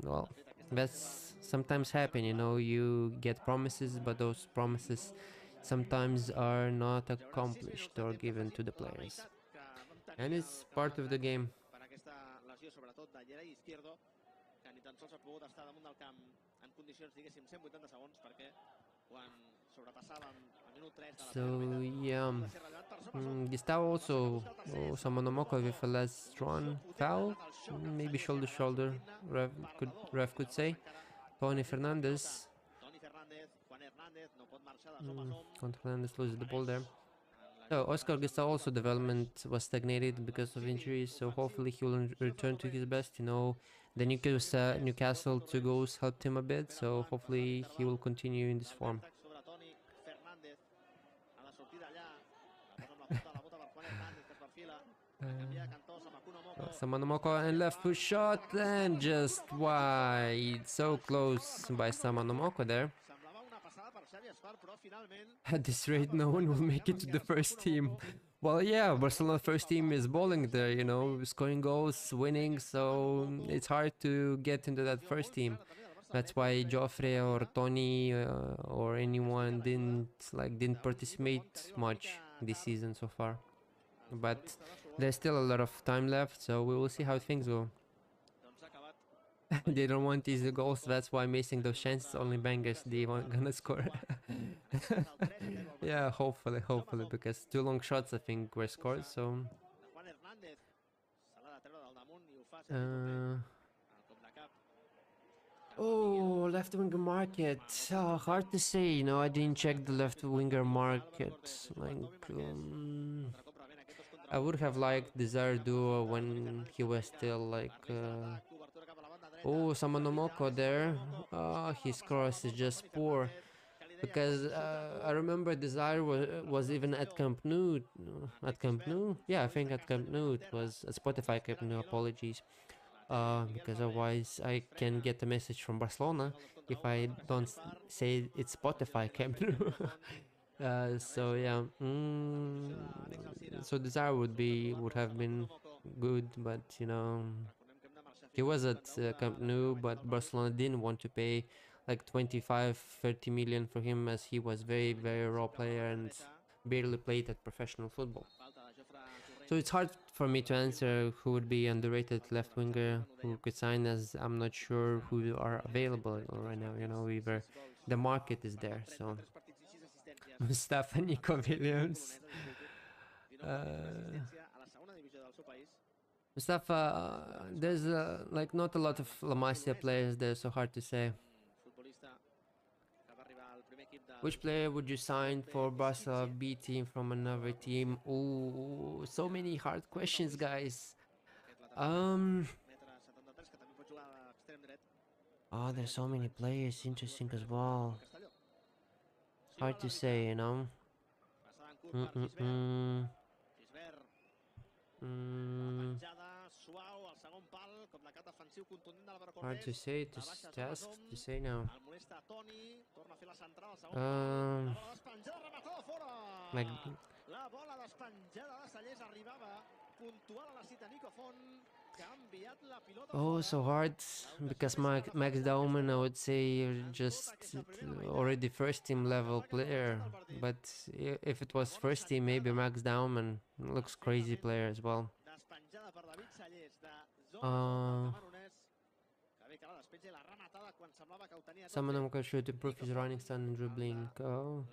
well, that's sometimes happen. You know, you get promises, but those promises sometimes are not accomplished or given to the players, and it's part of the game. So yeah, Gustavo also Samonomoko with a last run foul, maybe shoulder to shoulder. Ref could say. Tony Fernandez. Fernandez loses the ball there. So Oscar Gustavo also development was stagnated because of injuries, so hopefully he will return to his best. You know, the Newcastle 2 goals helped him a bit, so hopefully he will continue in this form. Samanomoko and left foot shot and just wide. So close by Samanomoko there. At this rate, no one will make it to the first team. Well, yeah, Barcelona first team is balling there, you know, scoring goals, winning, so it's hard to get into that first team. That's why Joffre or Tony or anyone didn't participate much this season so far. But there's still a lot of time left, so we will see how things go. They don't want easy goals, that's why missing those chances, only bangers they want gonna score. Yeah, hopefully, because two long shots I think were scored, so... Oh, left winger market. Hard to say, you know, I didn't check the left winger market. I would have liked Desire Duo when he was still like... Oh, Samanomoko there. His cross is just poor. Because I remember Desire was even at Camp Nou. At Camp Nou? Yeah, I think at Camp Nou. It was a Spotify Camp Nou, apologies. Because otherwise I can get a message from Barcelona if I don't say it's Spotify Camp Nou. So yeah, so Desire would have been good, but you know, he was at Camp Nou, but Barcelona didn't want to pay like 25-30 million for him, as he was very raw player and barely played at professional football. So it's hard for me to answer who would be underrated left winger who could sign, as I'm not sure who are available right now. You know, either the market is there. So Mustafa Nico Williams. Mustafa, there's like not a lot of La Masia players there, so hard to say. Which player would you sign for Barca B team from another team? Oh, so many hard questions, guys. Oh, there's so many players interesting as well. Hard to say, you know. Hard to say, task to say now. Like... Oh, so hard, because Max Dauman, I would say you're just already first team level player, but if it was first team, maybe Max Dauman looks crazy player as well. Someone should improve his running style and dribbling. Oh,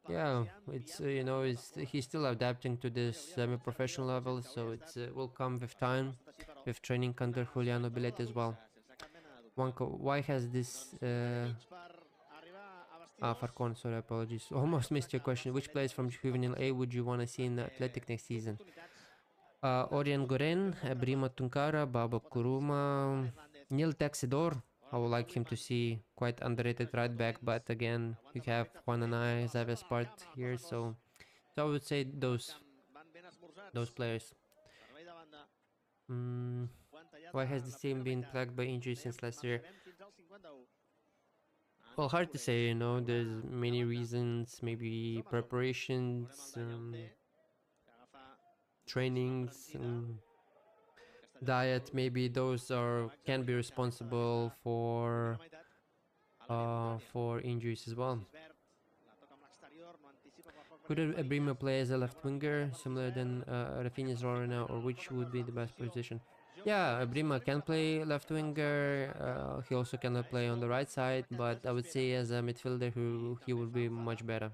yeah, it's you know, he's still adapting to this semi-professional level, so it will come with time, with training under Julian Nobilet as well. Wanko, why has this... Farcon, sorry, apologies. Almost missed your question. Which players from Juvenile A would you want to see in the Atletic next season? Orion Goren, Brima Tunkara, Baba Kuruma, Neil Taxidor. I would like him to see quite underrated right back, but again, you have Juan and I, Xavier Spart here, so I would say those players. Why has the team been plagued by injuries since last year? Well, hard to say, you know, there's many reasons, maybe preparations, trainings, diet, maybe those can be responsible for injuries as well. Could a Brima play as a left winger, similar than Rafinha's role right now, or which would be the best position? Yeah, Brima can play left winger, he also cannot play on the right side, but I would say as a midfielder he would be much better.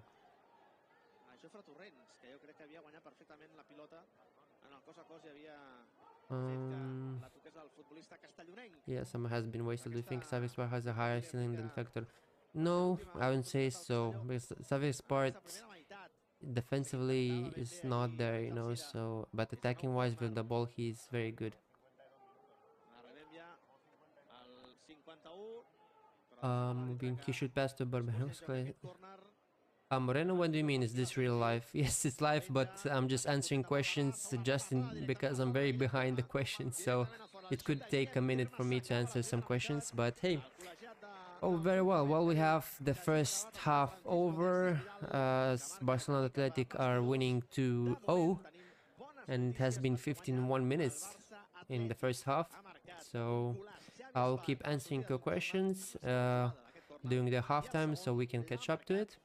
Yeah, some has been wasted. Do you think Xavi Spart has a higher ceiling than Factor? No, I wouldn't say so, because Xavi Spart defensively is not there, you know, so, but attacking wise with the ball he's very good. He should pass to Barbaros. Moreno, what do you mean? Is this real life? Yes, it's live, but I'm just answering questions because I'm very behind the questions, so it could take a minute for me to answer some questions, but hey. Oh, very well. Well, we have the first half over. Barcelona Athletic are winning 2-0, and it has been 15 minutes in the first half. So I'll keep answering your questions during the halftime so we can catch up to it.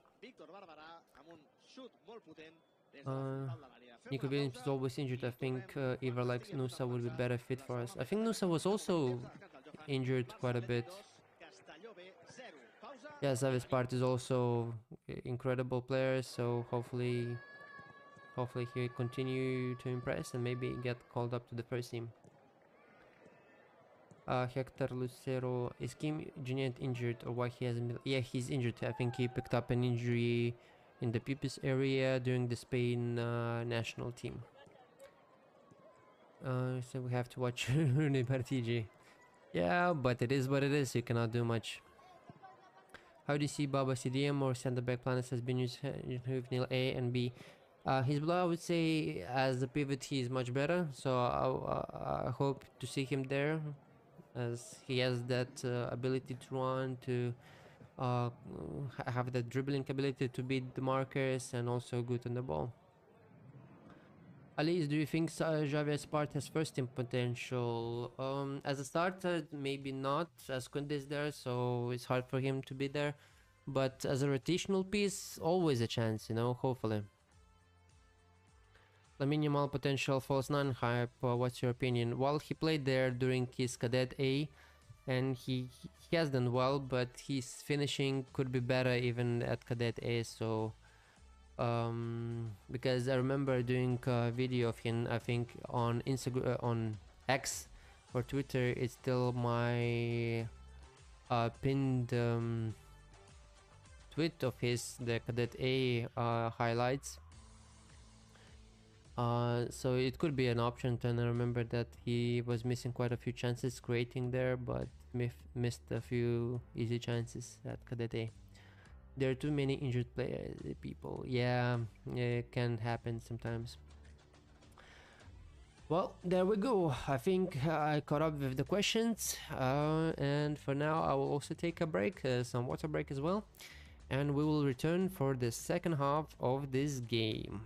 Nico Williams is always injured. I think either like Nusa would be better fit for us. I think Nusa was also injured quite a bit. Yeah, Xavi Spart is also incredible player, so hopefully he continue to impress and maybe get called up to the first team. Hector Lucero, is Kim Junyent injured or why he hasn't been? Yeah, he's injured. I think he picked up an injury in the pubis area during the Spain national team. So we have to watch Rune Partigi. Yeah, but it is what it is. You cannot do much. How do you see Baba CDM or center back planets has been used with Neil A and B? His blow, I would say, as a pivot, he is much better. So I hope to see him there, as he has that ability to run, to have that dribbling ability to beat the markers, and also good on the ball. Alice, do you think Javier Spart has first team potential? As a starter, maybe not, as Kunde is there, so it's hard for him to be there. But as a rotational piece, always a chance, hopefully. Lamine Yamal potential false 9 hype, what's your opinion? Well, he played there during his Cadet A, and he has done well, but his finishing could be better even at Cadet A, so... because I remember doing a video of him, I think on Instagram, on X or Twitter. It's still my pinned tweet of his, the Cadet A highlights. So it could be an option, and I remember that he was missing quite a few chances creating there, but missed a few easy chances at Cadet A. There are too many injured people. Yeah, it can happen sometimes. Well, there we go. I think I caught up with the questions, and for now I will also take a break, some water break as well, and we will return for the second half of this game.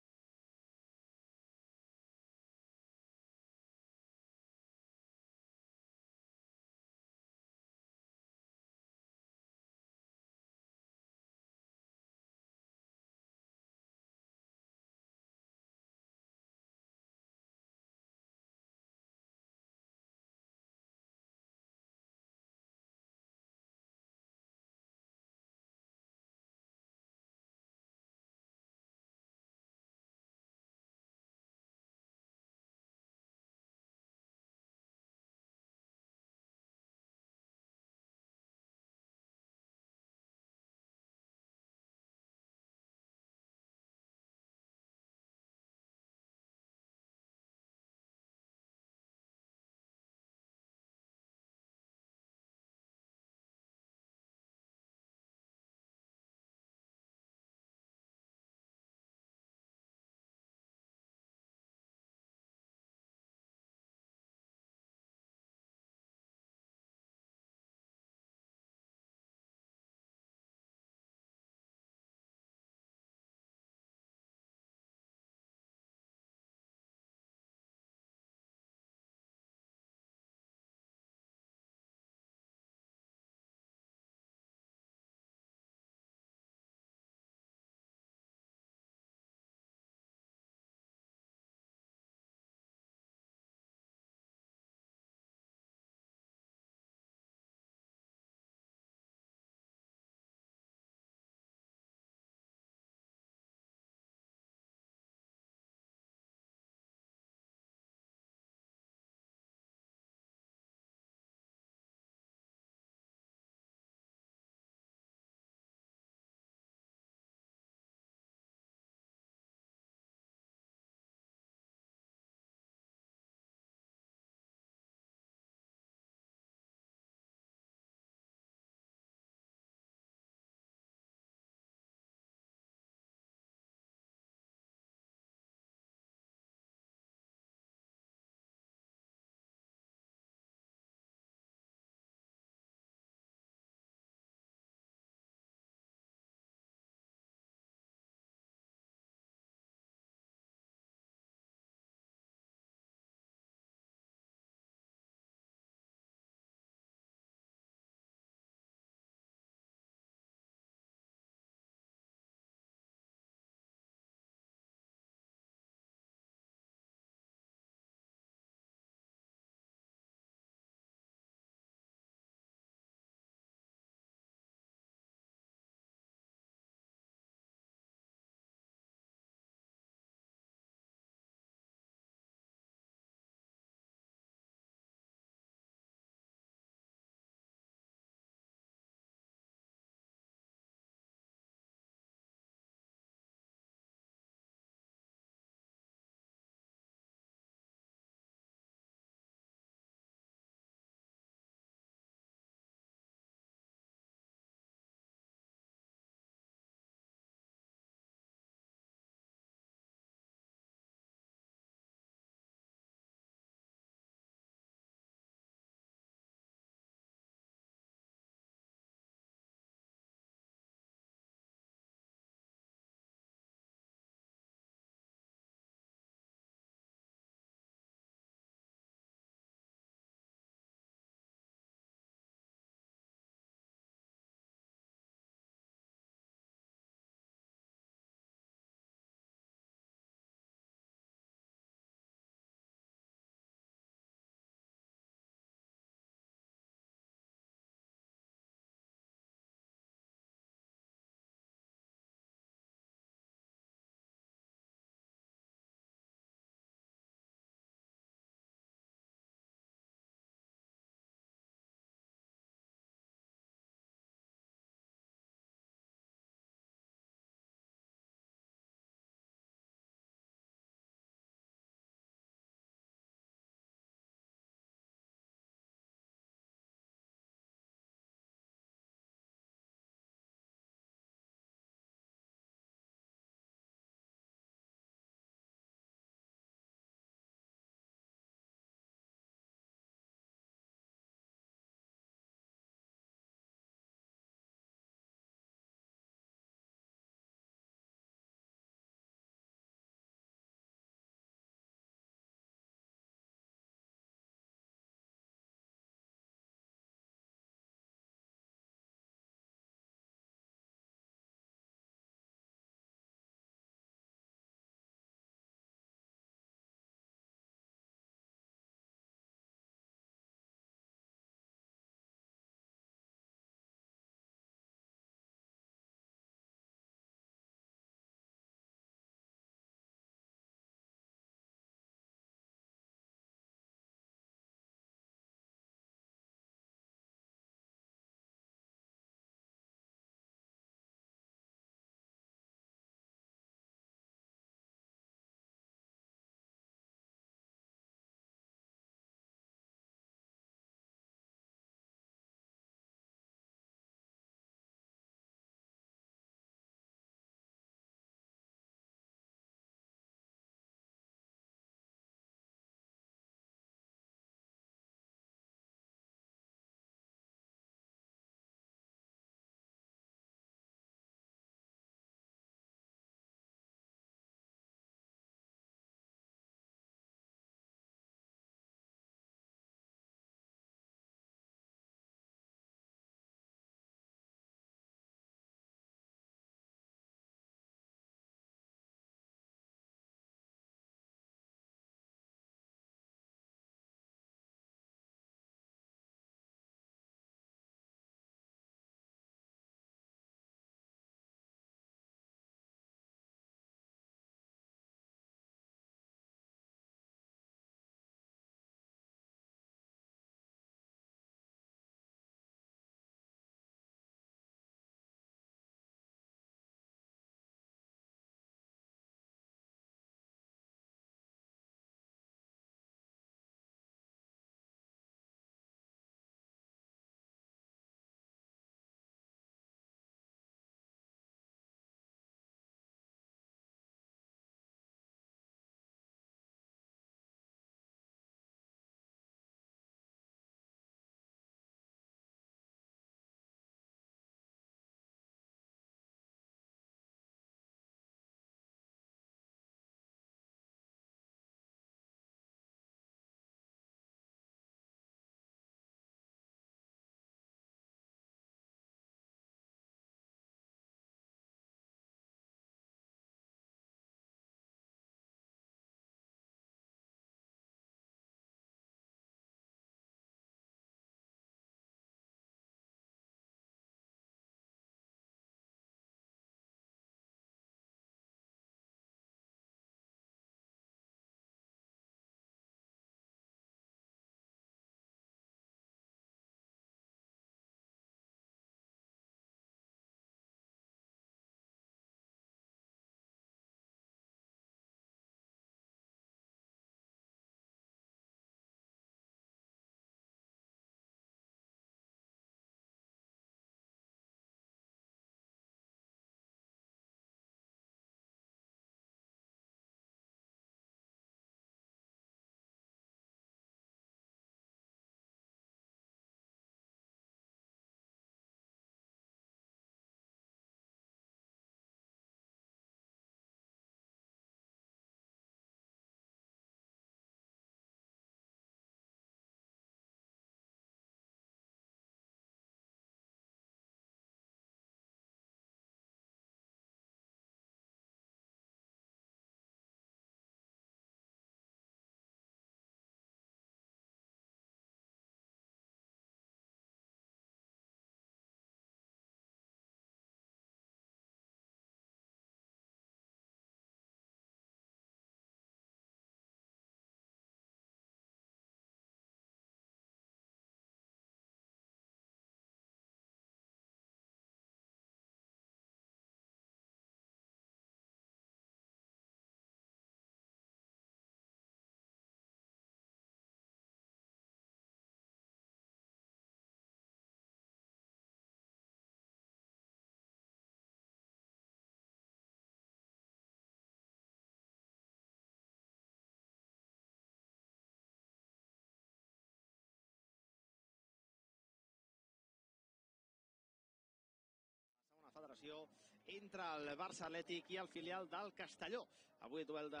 pressió entre el Barça Atlètic i el filial del Castelló. Avui duel de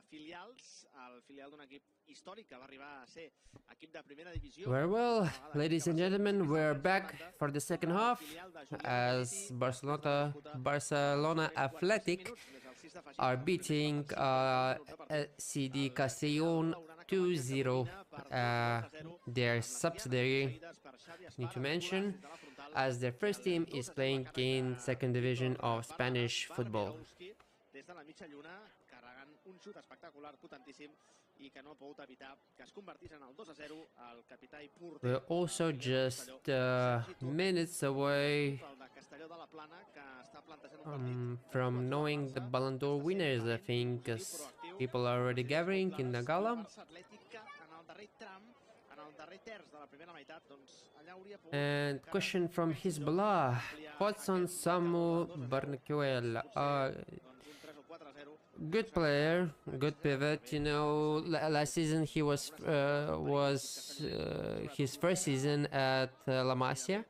filials, el filial d'un equip històric que va arribar a ser equip de primera divisió. Very well, ladies and gentlemen, we're back for the second half as Barcelona Athletic are beating CD Castellon 2-0. Their subsidiary, need to mention, as their first team is playing in second division of Spanish football. Des de la mitja lluna, carregant un xut espectacular, potentíssim, i que no ha pogut evitar que es convertís en el 2-0 al capità i porter. We're also just minutes away from knowing the Ballon d'Or winners, I think, as people are already gathering in the gala. And question from Hezbollah, thoughts on Samu Barnacuel? Good player, good pivot. You know, last season he was his first season at La Masia.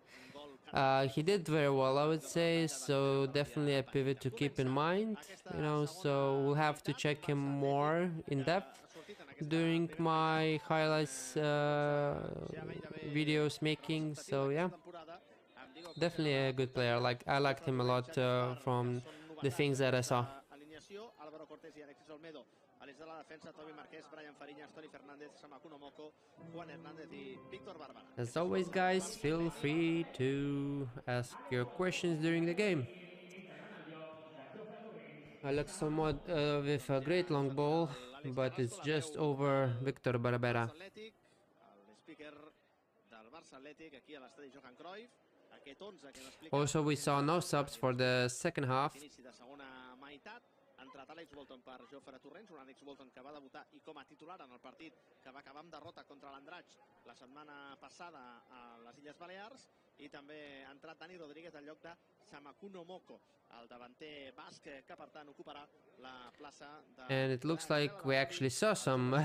He did very well, I would say, so definitely a pivot to keep in mind, you know, so we'll have to check him more in depth during my highlights videos making. So yeah, definitely a good player. I liked him a lot from the things that I saw. As always, guys, feel free to ask your questions during the game. Alex Somod with a great long ball, but it's just over Victor Barbera. Also, we saw no subs for the second half. Entrat Àlex Bolton per Jofre Torrents, un Àlex Bolton que va debutar i com a titular en el partit que va acabar amb derrota contra l'Andratx la setmana passada a les Illes Balears, i també ha entrat Dani Rodríguez al lloc de Samakuno Moko, el davanter basc que per tant ocuparà la plaça de... And it looks like we actually saw some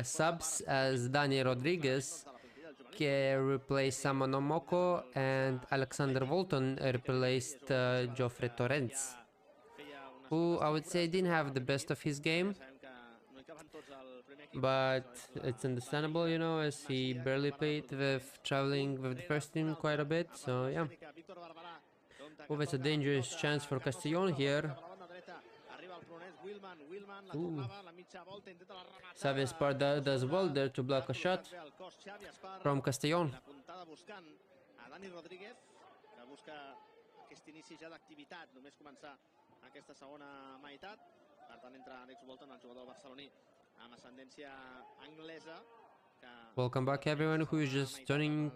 subs as Dani Rodríguez replaced Samakuno Moko and Alexander Bolton replaced Jofre Torrents, who I would say didn't have the best of his game, but it's understandable, you know, as he barely played with traveling with the first team quite a bit, so yeah. Oh, it's a dangerous chance for Castellon here. Xavi Esparda does well there to block a shot from Castellon. Aquesta segona meitat, per tant entra Àlex Bolton, el jugador barceloní amb ascendència anglesa. Welcome back everyone who is just coming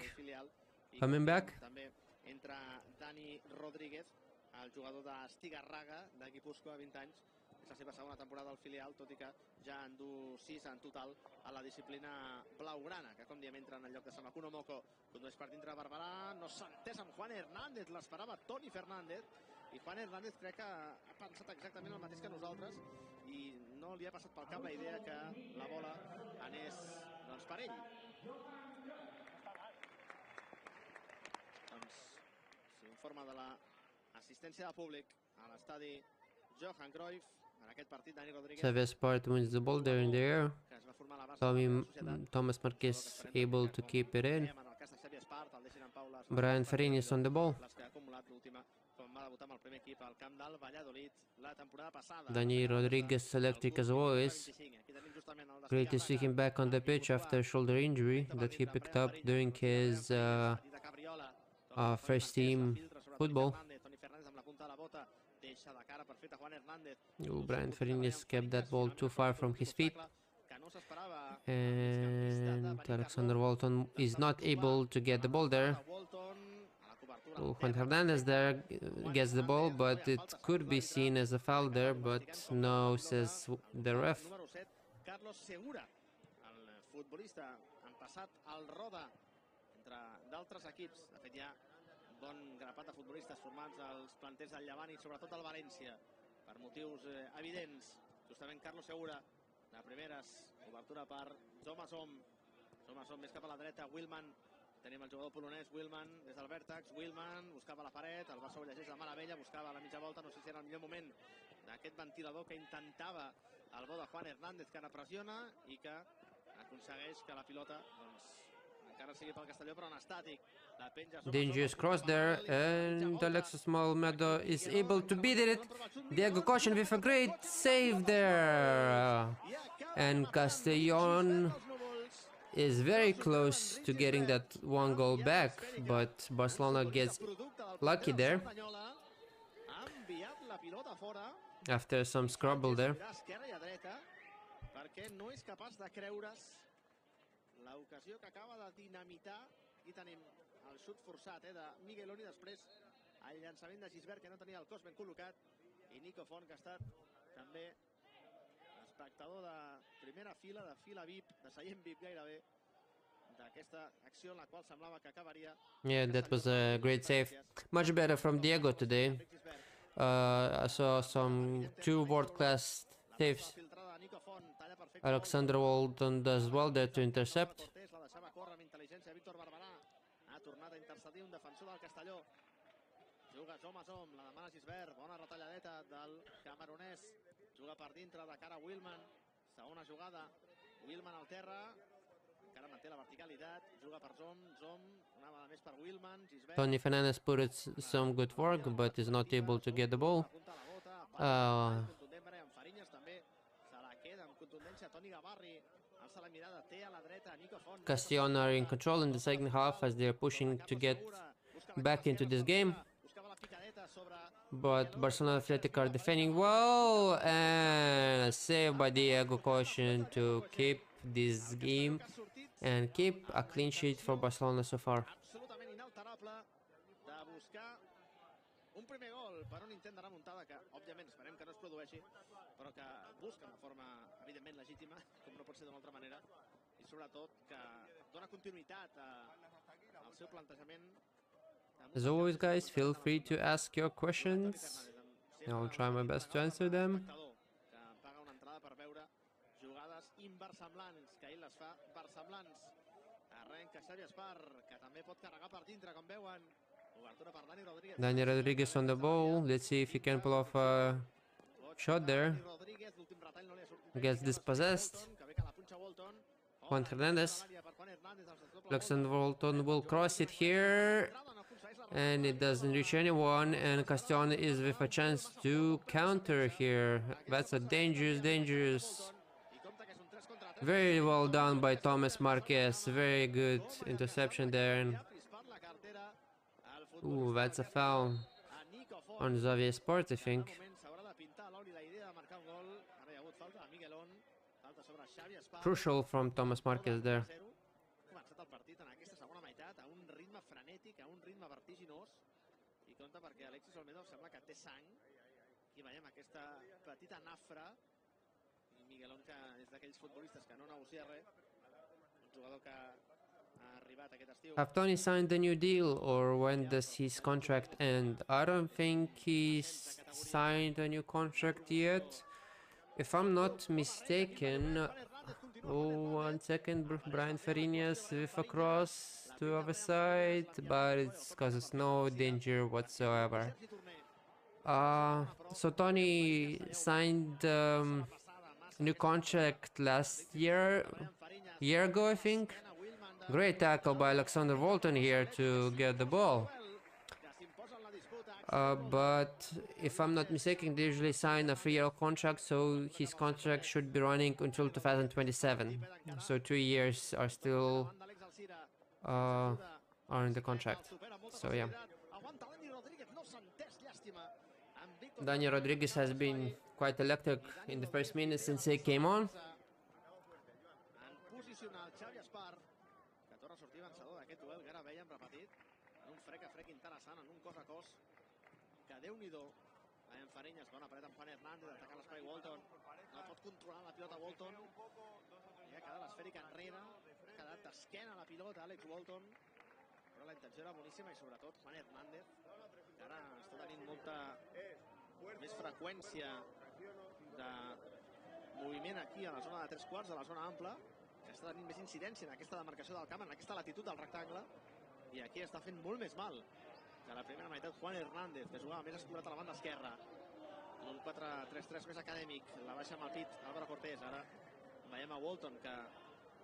back. També entra Dani Rodríguez, el jugador d'Estigarraga, de Guipúscoa, 20 anys. És la seva segona temporada al filial, tot i que ja en du 6 en total a la disciplina blaugrana, que com diem entra en el lloc de Samakuno Moko. Condueix per dintre Barberà, no s'ha entès amb Juan Hernández, l'esperava Toni Fernández, i Juan Hernández crec que ha pensat exactament el mateix que nosaltres i no li ha passat pel cap la idea que la bola anés doncs, per ell. Doncs s'informa de l'assistència de públic a l'estadi Johan Cruyff en aquest partit. Dani Rodríguez, Xavi Espart wins the ball there in the air. Thomas Marquez able to keep it in. Brian Ferini is on the ball. Dani Rodríguez electric as always. Great to see him back on the pitch after a shoulder injury that he picked up during his first team football. Brian Ferini kept that ball too far from his feet. And Alexander Bolton is not able to get the ball there. Juan Hernández there gets the ball, but it could be seen as a foul there, but no, says the ref. Carlos Segura, el futbolista en passat al Roda, entre d'altres equips. De fet, hi ha bon grapat de futbolistes formats als planters del Llevant i sobretot al València, per motius evidents. Justament Carlos Segura, de primeres, obertura per Thomas Om més cap a la dreta, Wilman Tenim el jugador polonès, Wilman, des del vèrtex. Wilman buscava la paret, el Barça ho llegeix de meravella, buscava la mitja volta, no sé si era el millor moment d'aquest ventilador que intentava el bo de Juan Hernández, que ara pressiona i que aconsegueix que la pilota, doncs, encara sigui pel Castelló, però en estàtic. La penja Dangerous cross there, and Alexis Malmedo is able to beat it. Diego Cochen with a great save there. And Castellon is very close to getting that one goal back, but Barcelona gets lucky there after some scrabble there. Perquè no és capaç de creure's l'ocasió que acaba de dinamitar. Aquí tenim el xut forçat de Miguelón i després el llançament de Gisbert, que no tenia el cos ben col·locat, i Nico Font, que ha estat també espectador de primera fila, de fila VIP, de seient VIP gairebé, d'aquesta acció en la qual semblava que acabaria. Yeah, that was a great save. Much better from Diego today. I saw some two world-class saves. Alexander Walton does well there to intercept. Ha tornat a intercedir un defensor del Castelló. Juga home a home, la demana Gisbert, bona retalladeta del camerunès. Juga per dintre de cara a Wilman. Segona jugada, Wilman al terra. Encara manté la verticalitat, juga per Zom, una vegada més per Wilman, Gisbert. Tony Fernandez put it some good work, but is not able to get the ball. Castellon are in control in the second half as they're pushing to get back into this game. But Barcelona Atletic are defending well, and a save by Diego Cochen to keep this game and keep a clean sheet for Barcelona so far. Absolutament inalterable de buscar un primer gol per un intent de remuntada que, òbviament, esperem que no es produeixi, però que busca de forma, evidentment, legítima, com no pot ser d'una altra manera, i sobretot que dona continuïtat al seu plantejament. As always, guys, feel free to ask your questions. I'll try my best to answer them. Paga una entrada per veure jugades inversemblants, que ell les fa versemblants. Arrenca Xavi Espar, que també pot carregar per dintre, com veuen. Obertura per Dani Rodríguez. Dani Rodríguez on the ball. Let's see if he can pull off a shot there. Gets dispossessed. Juan Hernandez. Alexander Walton will cross it here. And it doesn't reach anyone. And Castellon is with a chance to counter here. That's a dangerous. Very well done by Thomas Marquez. Very good interception there. Ooh, that's a foul on Xavier Sport, I think. Crucial from Thomas Marquez there. El partit en aquesta segona meitat a un ritme frenètic, a un ritme vertiginós, i compte perquè Alexis Olmedo sembla que té sang. Aquí veiem aquesta petita nafra, i Miguelón, que és d'aquells futbolistes que no negocia res, un jugador que ha arribat aquest estiu. Have Tony signed a new deal, or when does his contract end? I don't think he's signed a new contract yet. If I'm not mistaken, oh, 1 second, Brian Farinas with a cross to the other side, but it's causes no danger whatsoever. So Tony signed a new contract last year ago, I think. Great tackle by Alexander Walton here to get the ball. But if I'm not mistaken, they usually sign a 3-year contract, so his contract should be running until 2027. So 2 years are still are in the contract. So yeah. Dani Rodríguez has been quite electric in the first minutes since he came on. Que Déu-n'hi-do, en Fariñas, bona paret amb Juan Hernández, ataca l'espai Walton, no pot controlar la pilota Walton, i ha quedat l'esfèrica enrere, ha quedat d'esquena la pilota Alex Walton, però la intenció era boníssima, i sobretot Juan Hernández, que ara està tenint molta més freqüència de moviment aquí a la zona de 3/4, a la zona ampla, que està tenint més incidència en aquesta demarcació del camp, en aquesta latitud del rectangle, I aquí està fent molt més mal que la primera meitat Juan Hernández, que jugava més escurat a la banda esquerra. Un 4-3-3 més acadèmic, la baixa amb el pit Álvaro Cortés. Ara veiem a Walton, que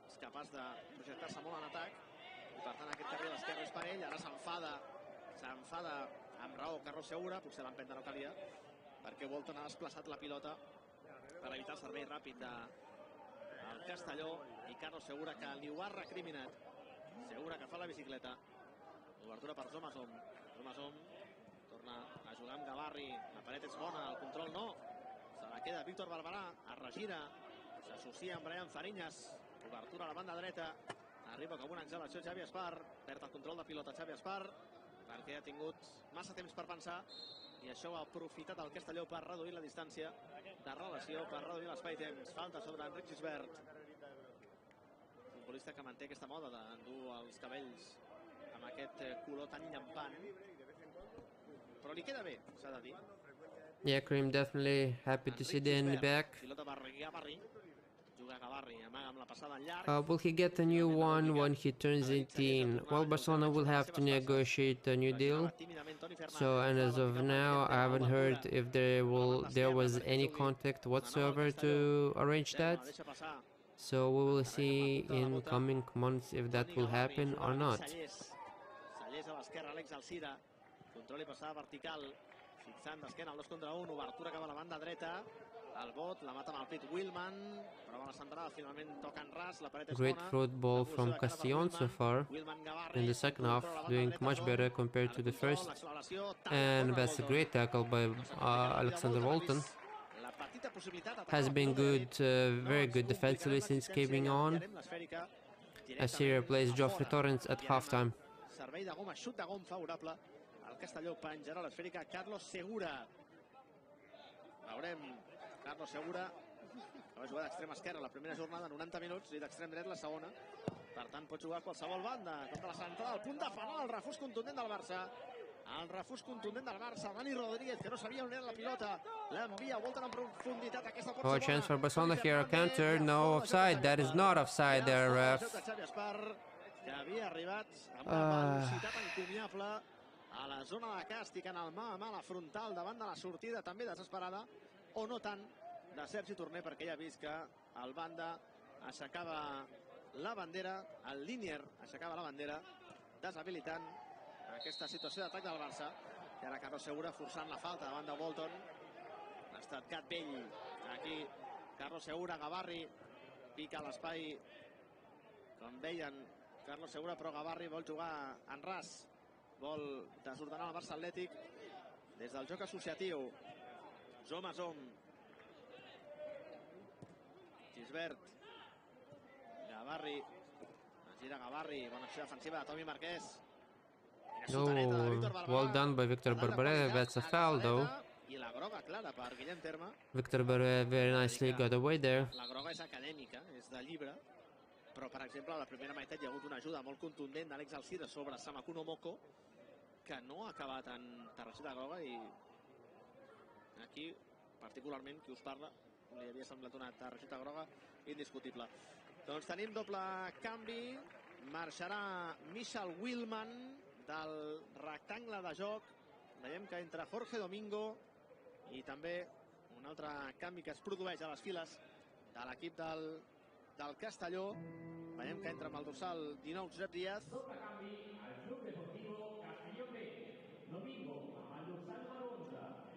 és capaç de projectar-se molt en atac, i per tant aquest carrer a l'esquerra és per ell. Ara s'enfada amb raó Carlos Segura, potser l'empenta no calia, perquè Walton ha desplaçat la pilota per evitar el servei ràpid del Castelló, i Carlos Segura, que li ho ha recriminat. Segura, que fa la bicicleta. Obertura per Zomasom. Zomasom torna a jugar amb Gavarri. La paret és bona, el control no. Se la queda Víctor Barberà, es regira, s'associa amb Brian Fariñas. Obertura a la banda dreta. Arriba com una exhalació Xavi Espar. Perd el control de pilota Xavi Espar, perquè ha tingut massa temps per pensar, i això ho ha aprofitat el Castelló per reduir la distància de relació, per reduir l'espai-temps. Falta sobre Enric Gisbert, futbolista que manté aquesta moda d'endur els cabells amb aquest color tan llampant, però li queda bé, s'ha de dir. Yeah, Karim, definitely happy to see the in the back. Pilota per Gavarri. Juga Gavarri, amaga amb la passada en llarg. Will he get a new one when he turns 18? Well, Barcelona will have to negotiate a new deal. So, and as of now, I haven't heard if there was any contact whatsoever to arrange that. So we will see in coming months if that will happen or not. Sallés a l'esquerra, Àlex Alcira. Control i passada vertical. Fixant d'esquena el 2 contra 1. Obertura cap a la banda dreta. El bot, la mata amb el pit Willman. Prova la centrada, finalment toca en ras. La paret és bona. Great football from Castellon so far in the second half, doing much better compared to the first. And that's a great tackle by Alexander Walton. Has been good, very good defensively since coming on. As he replaced Geoffrey Torrens at halftime. Servei de goma, xut de gom favorable. El Castelló penjarà l'esfèrica Carlos Segura. Veurem Carlos Segura, que va jugar d'extrem esquerra la primera jornada, 90 minuts, i d'extrem dret la segona. Per tant, pot jugar a qualsevol banda. Contra la centrada, el punt de penal, el refús contundent del Barça. El refús contundent del Barça. Dani Rodríguez, que no sabia on era la pilota. L'envia, Walton en profunditat. Aquesta pot ser bona. Chance for Barcelona here, a counter, no offside. That is not offside there, ref. Que havia arribat amb una velocitat encomiable a la zona de càstig, en el mà a mà, la frontal, davant de la sortida també desesperada, o no tant, de Sergi Torner, perquè ja ha vist que el banda aixecava la bandera, el línier aixecava la bandera, deshabilitant aquesta situació d'atac del Barça. I ara Carlos Segura forçant la falta davant de Walton. Ha estat Gat Bell. Aquí Carlos Segura, Gavarri pica l'espai, com deien, Carlos Segura, però Gavarri vol jugar en ras, vol desordenar el Barça Atletic des del joc associatiu. Zomasom, Gisbert, Gavarri, gira Gavarri, bona acció defensiva de Tomi Marquès. Well done by Victor Barberà. That's a foul though. I la groga clara per Guillem Terma. Victor Barberà very nicely got away there. La groga és acadèmica, és de llibre, però per exemple a la primera meitat hi ha hagut una ajuda molt contundent d'Àlex Alcira sobre Samakuno Moko, que no ha acabat en targeta groga, i aquí particularment qui us parla li havia semblat una targeta groga indiscutible. Doncs tenim doble canvi, marxarà Michel Willman del rectangle de joc. Veiem que entra Jorge Domingo, i també un altre canvi que es produeix a les files de l'equip del Castelló. Veiem que entra amb el dorsal 19 Josep Díaz.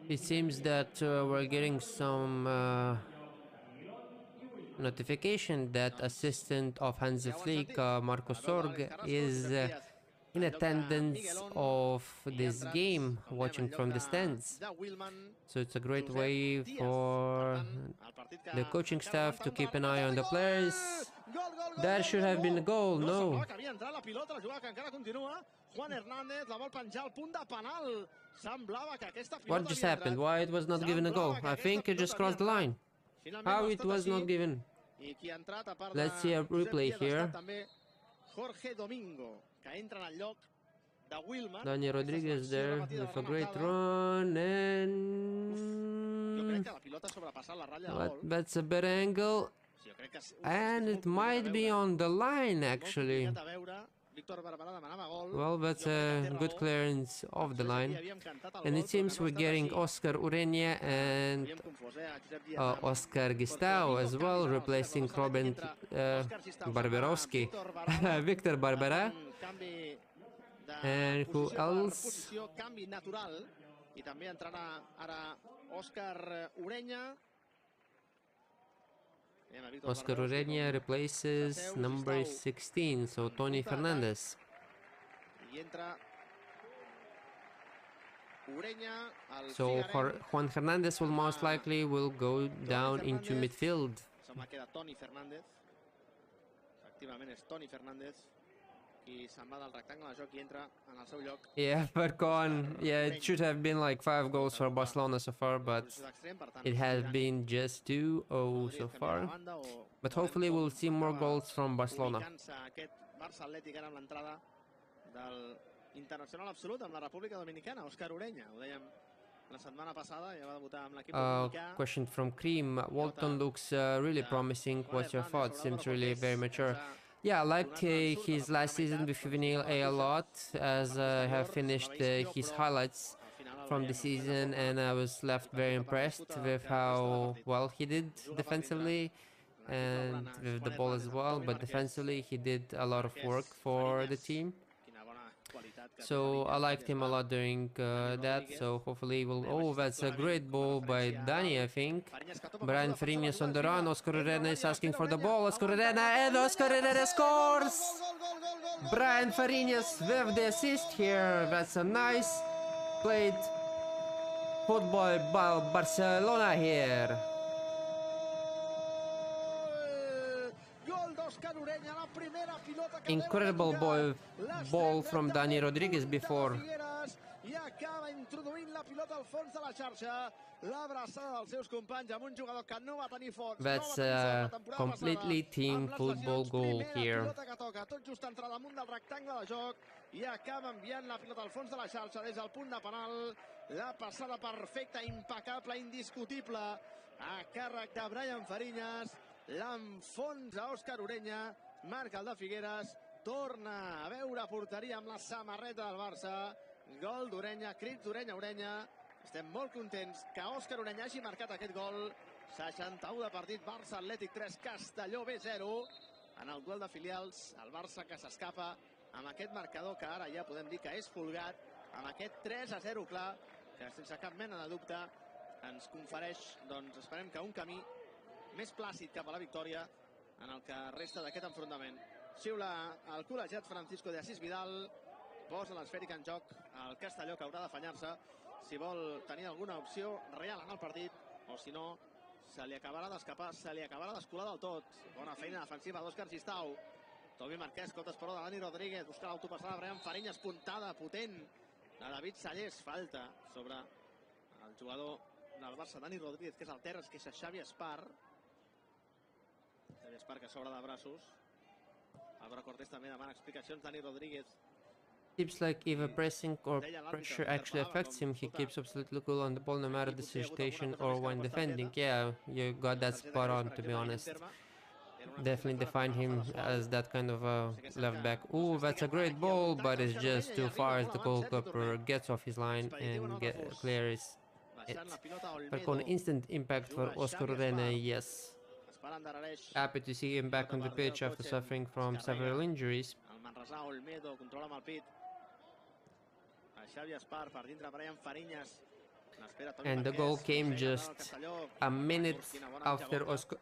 It seems that we're getting some notification that assistant of Hansi Flick, Marco Sorg, is in attendance of this game, watching from the stands. So it's a great way for the coaching staff to keep an eye on the players. That should have been a goal, no. What just happened? Why it was not given a goal? I think it just crossed the line. How it was not given? Let's see a replay here. Jorge Domingo, que entra en el lloc de Willman. Dani Rodríguez there with a great run, and that's a better angle, and it might be on the line actually. Well, that's a good clearance of the line. And it seems we're getting Oscar Ureña and Oscar Gistau as well, replacing Robin Barberowski. Victor Barbera. And who else? I també entrarà ara Òscar Ureña. Oscar Ureña replaces number 16, so Tony Fernandez. So Juan Hernandez will most likely will go down into midfield. Yeah, but gone. Yeah, it should have been like 5 goals for Barcelona so far, but it has been just 2-0 so far. But hopefully we'll see more goals from Barcelona. Barça Atletic ara amb l'entrada del internacional absolut amb la República Dominicana, Òscar Ureña. Ho dèiem la setmana passada, ja va debutar amb l'equip dominicà. Question from Cream. Walton looks really promising. What's your thoughts? Seems really very mature. Yeah, I liked his last season with Juvenil A lot, as I have finished his highlights from the season, and I was left very impressed with how well he did defensively and with the ball as well, but defensively he did a lot of work for the team. So I liked him a lot during that, so hopefully we'll... Oh, that's a great ball by Dani, I think. Brian Fariñas on the run. Oscar Ureña is asking for the ball. Oscar Ureña, and Oscar Ureña scores! Brian Fariñas with the assist here. That's a nice played football by Barcelona here. Incredible ball from Dani Rodriguez before. I acaba introduint la pilota al fons de la xarxa, l'abraçada dels seus companys amb un jugador que no va tenir fons. That's a completely team football goal here. Pilota que toca tot just entrar damunt del rectangle de joc i acaba enviant la pilota al fons de la xarxa des del punt de penal. La passada perfecta, impecable, indiscutible, a càrrec de Brian Fariñas. L'enfonsa Òscar Ureña, marca el de Figueres, torna a veure porteria amb la samarreta del Barça. Gol d'Ureña, crits d'Ureña, Ureña. Estem molt contents que Òscar Ureña hagi marcat aquest gol. 61 de partit, Barça Atlètic 3, Castelló B 0. En el duel de filials, el Barça que s'escapa amb aquest marcador que ara ja podem dir que és folgat, amb aquest 3-0 clar, que sense cap mena de dubte ens confereix, doncs esperem que un camí més plàcid cap a la victòria en el que resta d'aquest enfrontament. Xiula el col·legiat Francisco de Asís Vidal, posa l'esfèrica en joc al Castelló, que haurà d'afanyar-se si vol tenir alguna opció real en el partit, o si no se li acabarà d'escapar, se li acabarà d'escolar del tot. Bona feina defensiva d'Òscar Gistau. Tobi Marquès, cota esperó de Dani Rodríguez, busca l'autopassada de Brian Fariñas, puntada potent de David Sallés, falta sobre el jugador del Barça, Dani Rodríguez, que és el terra, que és Xavi Espar. Xavi Espar que s'obre de braços. Álvaro Cortés també demana explicacions. Dani Rodríguez. Seems like if a pressing or pressure actually affects him, he keeps absolutely cool on the ball no matter the situation or when defending. Yeah, you got that spot on, to be honest. Definitely define him as that kind of a left back. Ooh, that's a great ball, but it's just too far as the goalkeeper gets off his line and clears it. But on instant impact for Óscar Ureña, yes. Happy to see him back on the pitch after suffering from several injuries. And the goal came just a minute after Óscar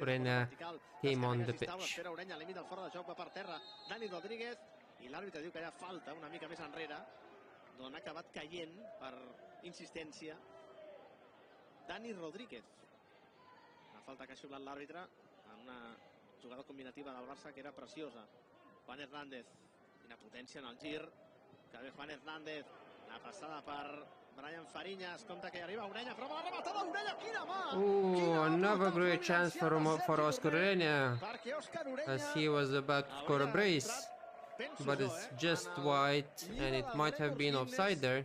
Ureña came on the pitch. Dani Rodríguez, i l'àrbitre diu que hi ha falta una mica més enrere, d'on ha acabat caient per insistència Dani Rodríguez. La falta que ha xiulat l'àrbitre en una jugada combinativa del Barça que era preciosa. Juan Hernández, quina potència en el gir, que ve Juan Hernández, la passada per Brian Fariñas, compte que hi arriba Ureña, prova la rematada d'Ureña, quina mà! Another great chance for Óscar Ureña, as he was about to score a brace, but it's just wide and it might have been offside there,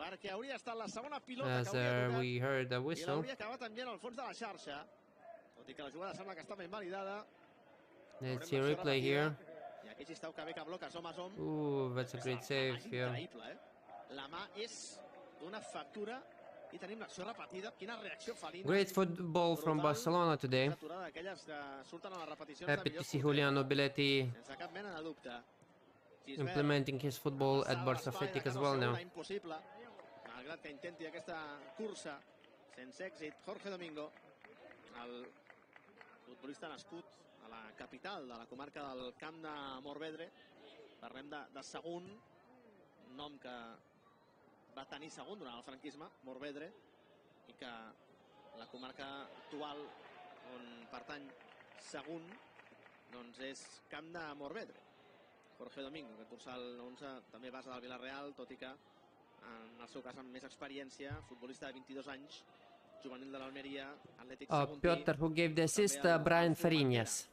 as we heard a whistle. I l'hauria acabat enviant al fons de la xarxa, tot i que la jugada sembla que estava invalidada. Let's see a replay here. Ooh, that's a great save, yeah. La mà és d'una factura i tenim l'acció repetida. Quina reacció felina. Great football from Barcelona today. Happy to see Julian Nobiletti implementing his football at Barça Atletic as well now. Malgrat que intenti aquesta cursa sense èxit, Jorge Domingo, el futbolista nascut a la capital de la comarca del Camp de Morvedre. Parlem de Sagunt, un nom que va tenir Sagunt durant el franquisme, Morvedre, i que la comarca actual on pertany Sagunt doncs és Camp de Morvedre. Jorge Domingo, que cursa el 11, també base del Villarreal, tot i que en el seu cas amb més experiència, futbolista de 22 anys, juvenil de l'Almeria, Atletic Saguntí. Piotr, who gave the assist, Brian Fariñas.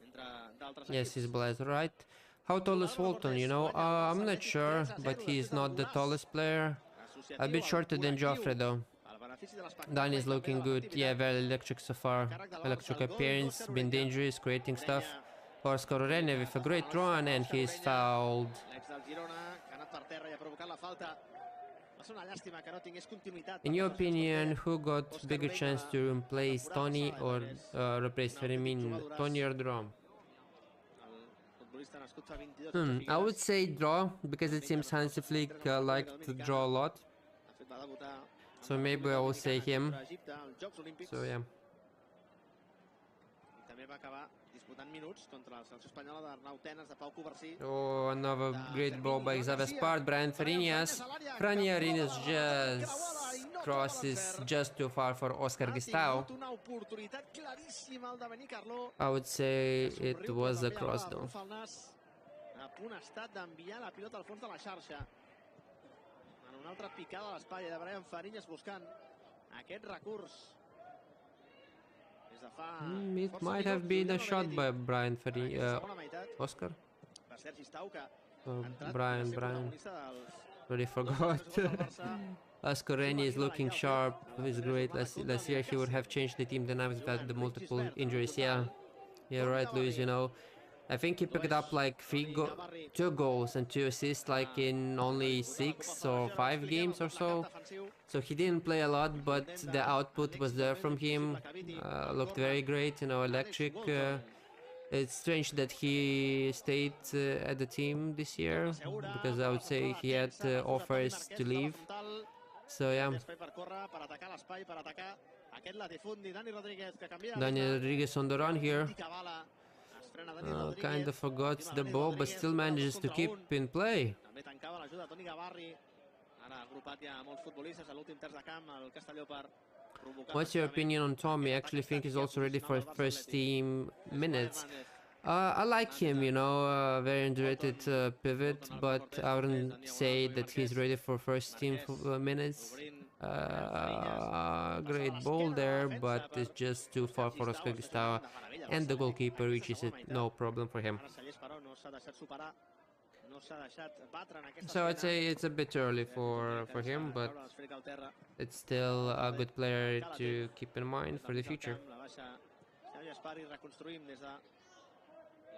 Yes, his blazer, right? How tall is Walton, you know? I'm not sure, but he's not the tallest player. A bit shorter than Joffre, though. Dan is looking good. Yeah, very electric so far. Electric appearance, been dangerous, creating stuff. Oscar Orene with a great run, and he's fouled. In your opinion, who got bigger chance to replace Tony or replace Fermin? Tony or Draw? I would say Draw, because it seems Hansi Flick liked to draw a lot. So maybe I will say him. So yeah. Oh, another great ball by Xavier Spart. Brian Fariñas. Fariñas just crosses just too far for Oscar Gustavo. I would say it was a cross though. Una altra picada a l'espatlla de Brian Fariñas buscant aquest recurs. It might have been a shot by Brian Fariñas. Oscar? Brian. Really forgot. Oscar Reni is looking sharp. He's great. Last year he would have changed the team dynamics without the multiple injuries. Yeah, right, Luis. You know, I think he picked up like 2 goals and 2 assists like in only 6 or 5 games or so. So he didn't play a lot, but the output was there from him. Looked very great, you know, electric. It's strange that he stayed at the team this year, because I would say he had offers to leave. So yeah. Daniel Rodriguez on the run here. Kind of forgot the ball, but still manages to keep in play. What's your opinion on Tommy? I actually think he's also ready for first team minutes. I like him, you know, very underrated pivot, but I wouldn't say that he's ready for first team minutes. Great ball there, but it's just too far for Oscar Gustavo, and the goalkeeper reaches it, no problem for him. So I'd say it's a bit early for him, but it's still a good player to keep in mind for the future.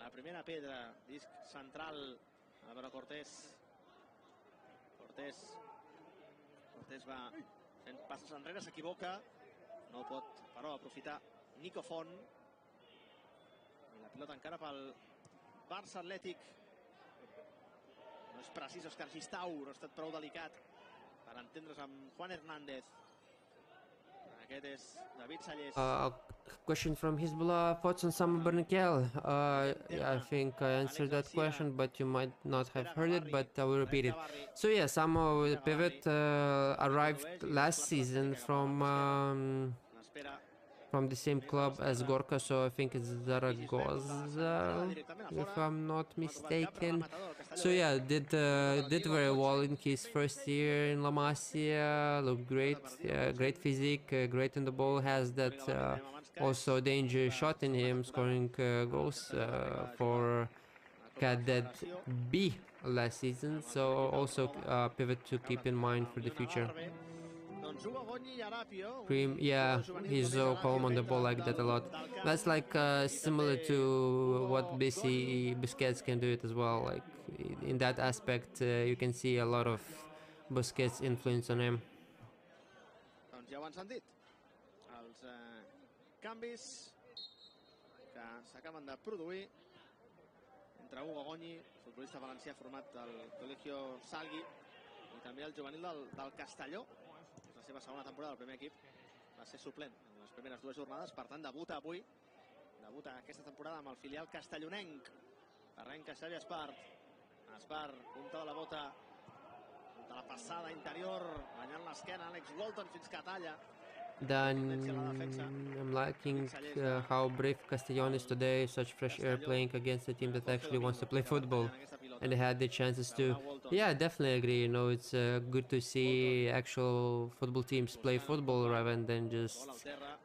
La primera pedra, disc central, Álvaro Cortés va fent passes enrere, s'equivoca, no pot però aprofitar Nico Font, i la pilota encara pel Barça Atlètic. No és precís Òscar Gistau, no ha estat prou delicat per entendre's amb Juan Hernández. Aquest és David Sallés. Question from Hezbollah, thoughts on Sam Bernakel? Yeah, I think I answered that question, but you might not have heard it, but I will repeat it. So yeah, Samo Pivot arrived last season from the same club as Gorka, so I think it's Zaragoza, if I'm not mistaken. So yeah, did very well in his first year in La Masia, looked great, great physique, great in the ball, has that also danger shot in him, scoring goals for Cadet B last season, so also Pivot to keep in mind for the future. Cream, yeah, he's so calm on the ball like that a lot. That's like similar to what Busquets can do it as well. Like in that aspect, you can see a lot of Busquets' influence on him. Doncs ja ho han sentit. Els canvis que s'acaben de produir entre Hugo Goñi, futbolista valencià format al Colegio Salgui, i també el juvenil del Castelló. És la seva segona temporada al primer equip. Va ser suplent en les primeres dues jornades, per tant debuta avui. Debuta aquesta temporada amb el filial castellonenc. Arrenca Xavi Espart. Espart, punta de la bota de la passada interior, guanyant l'esquena, Alex Walton fins que talla. Then I'm liking how brave Castellon is today, such fresh air playing against a team that actually wants to play football, and they had the chances to. Yeah, I definitely agree. You know, it's good to see actual football teams play football rather than just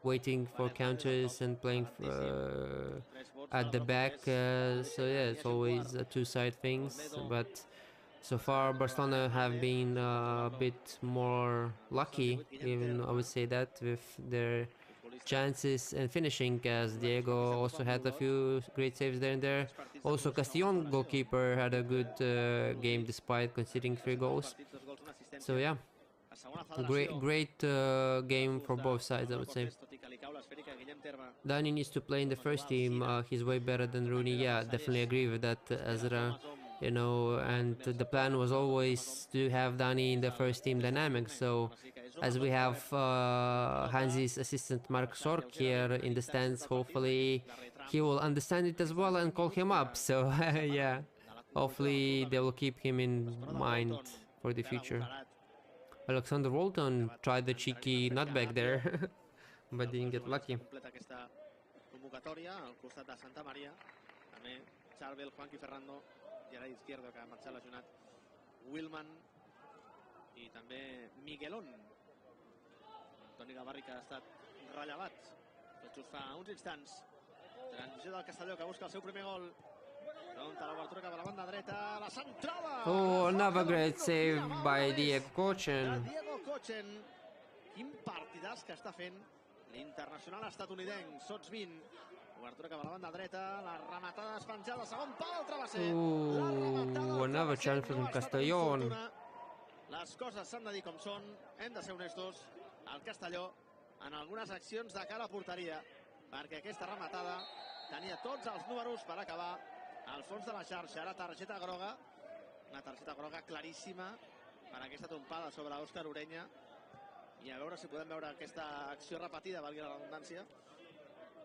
waiting for counters and playing at the back. So yeah, it's always a two-side things, but so far, Barcelona have been a bit more lucky, even I would say that, with their chances and finishing, as Diego also had a few great saves there and there. Also, Castellon goalkeeper had a good game despite conceding 3 goals. So yeah, great game for both sides, I would say. Dani needs to play in the first team. He's way better than Rooney. Yeah, definitely agree with that, Ezra. You know, and the plan was always to have Dani in the first team dynamic. So as we have Hansi's assistant Mark Sork here in the stands, hopefully he will understand it as well and call him up. So yeah, hopefully they will keep him in mind for the future. Alexander Walton tried the cheeky nutback there, but didn't get lucky. Gerard Izquierdo, que ha marxat lesionat, Wilman i també Miguelón. Antoni Gavarri, que ha estat rellevat tot just fa uns instants. Transició del Castelló, que busca el seu primer gol. Pronta l'obertura cap a la banda dreta, la centrada! Oh, another great save by Diego Kochen. Diego Kochen. Quin partidàs que està fent l'internacional estatunidenc, sots 20. Obertura cap a la banda dreta, la rematada despenjada, segon pal, travesser. Another chance from Castellón. Les coses s'han de dir com són, hem de ser honestos. El Castelló, en algunes accions de cara a porteria, perquè aquesta rematada tenia tots els números per acabar al fons de la xarxa. Ara targeta groga, una targeta groga claríssima per aquesta tompada sobre Òscar Ureña. I a veure si podem veure aquesta acció repetida, valgui la redundància.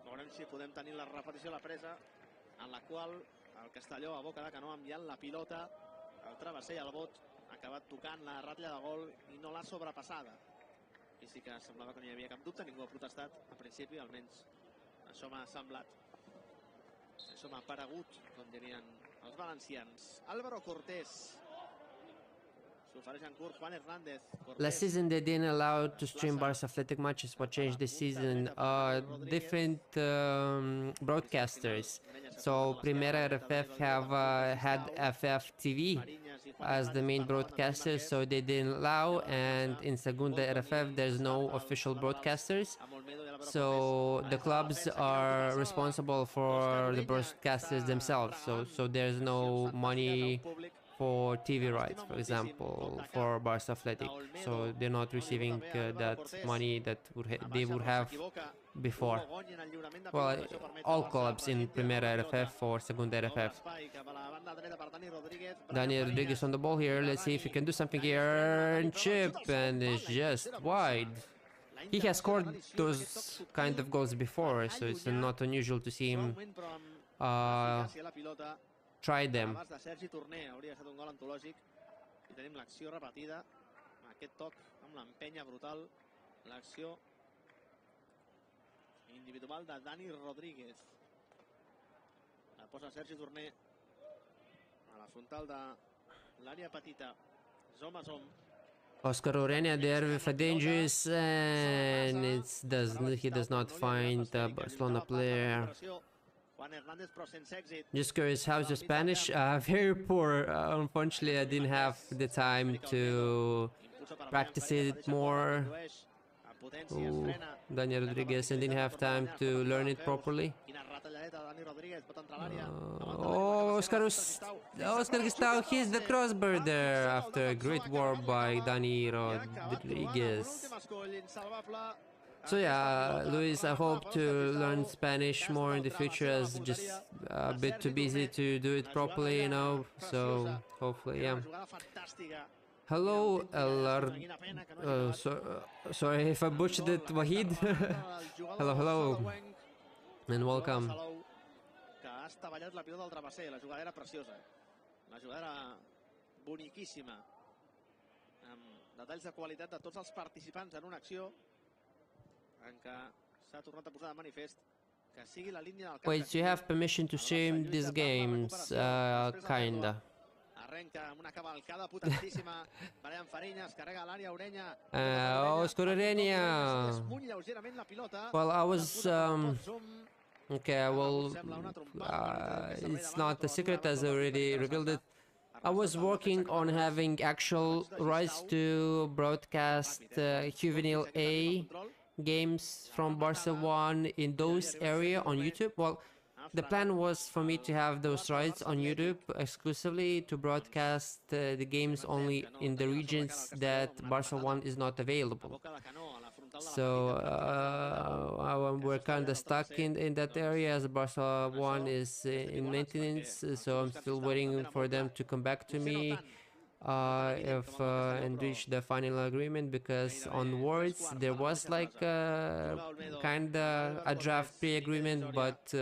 Veurem si podem tenir la repetició de la presa, en la qual el Castelló, a boca de canó, enviant la pilota, el travesser i el bot, ha acabat tocant la ratlla de gol i no l'ha sobrepassada. I sí que semblava que no hi havia cap dubte, ningú ha protestat, a principi, almenys això m'ha semblat. Això m'ha paregut, com dirien els valencians. Álvaro Cortés. Last season they didn't allow to stream Barça Atletic matches. What changed this season? Different broadcasters. So Primera RFF have had FF TV as the main broadcaster, so they didn't allow, and in Segunda RFF there's no official broadcasters. So the clubs are responsible for the broadcasters themselves. So there's no money for TV rights, for example, for Barça Atletic. So they're not receiving that money that they would have before. Well, all clubs in Primera RFF or Segunda RFF. Dani Rodriguez on the ball here. Let's see if he can do something here. And chip, and it's just wide. He has scored those kind of goals before, so it's not unusual to see him try them. Abans de Sergi Torner hauria estat un gol antològic. I tenim l'acció repetida, aquest toc amb l'empenya brutal, l'acció individual de Dani Rodríguez. La posa Sergi Torner a la frontal de l'àrea petita, zom a zom. Oscar Ureña there with a dangerous, and he does not find the Barcelona player. Just curious, how's your Spanish? Very poor. Unfortunately, I didn't have the time to practice it more. Ooh, Daniel Rodriguez didn't have time to learn it properly. Oscar Gustavo hits the crossbar there after a great work by Dani Rodriguez. So yeah, Luis, I hope to learn Spanish more in the future, as just a bit too busy to do it properly, you know, so hopefully, yeah. Hello, sorry if I butchered it, Wahid. Hello, and welcome. Que ha estavellat la pilota del travesser. La jugada era preciosa. La jugada era boniquíssima. Amb detalls de qualitat de tots els participants en una acció en què s'ha tornat a posar de manifest que sigui la línia del camp. Wait, you have permission to stream these games? Kinda. Arrenca amb una cavalcada potentíssima. Brian Fariñas carrega a l'àrea Orenya. Oscar Orenya. Well, I was okay, well, it's not a secret as I already revealed it. I was working on having actual rights to broadcast Juvenile A games from Barça 1 in those area on YouTube. Well, the plan was for me to have those rights on YouTube exclusively to broadcast the games only in the regions that Barça 1 is not available. So we're kind of stuck in that area, as Barça 1 is in maintenance, so I'm still waiting for them to come back to me and reach the final agreement, because on Words there was like kind of a draft pre-agreement, but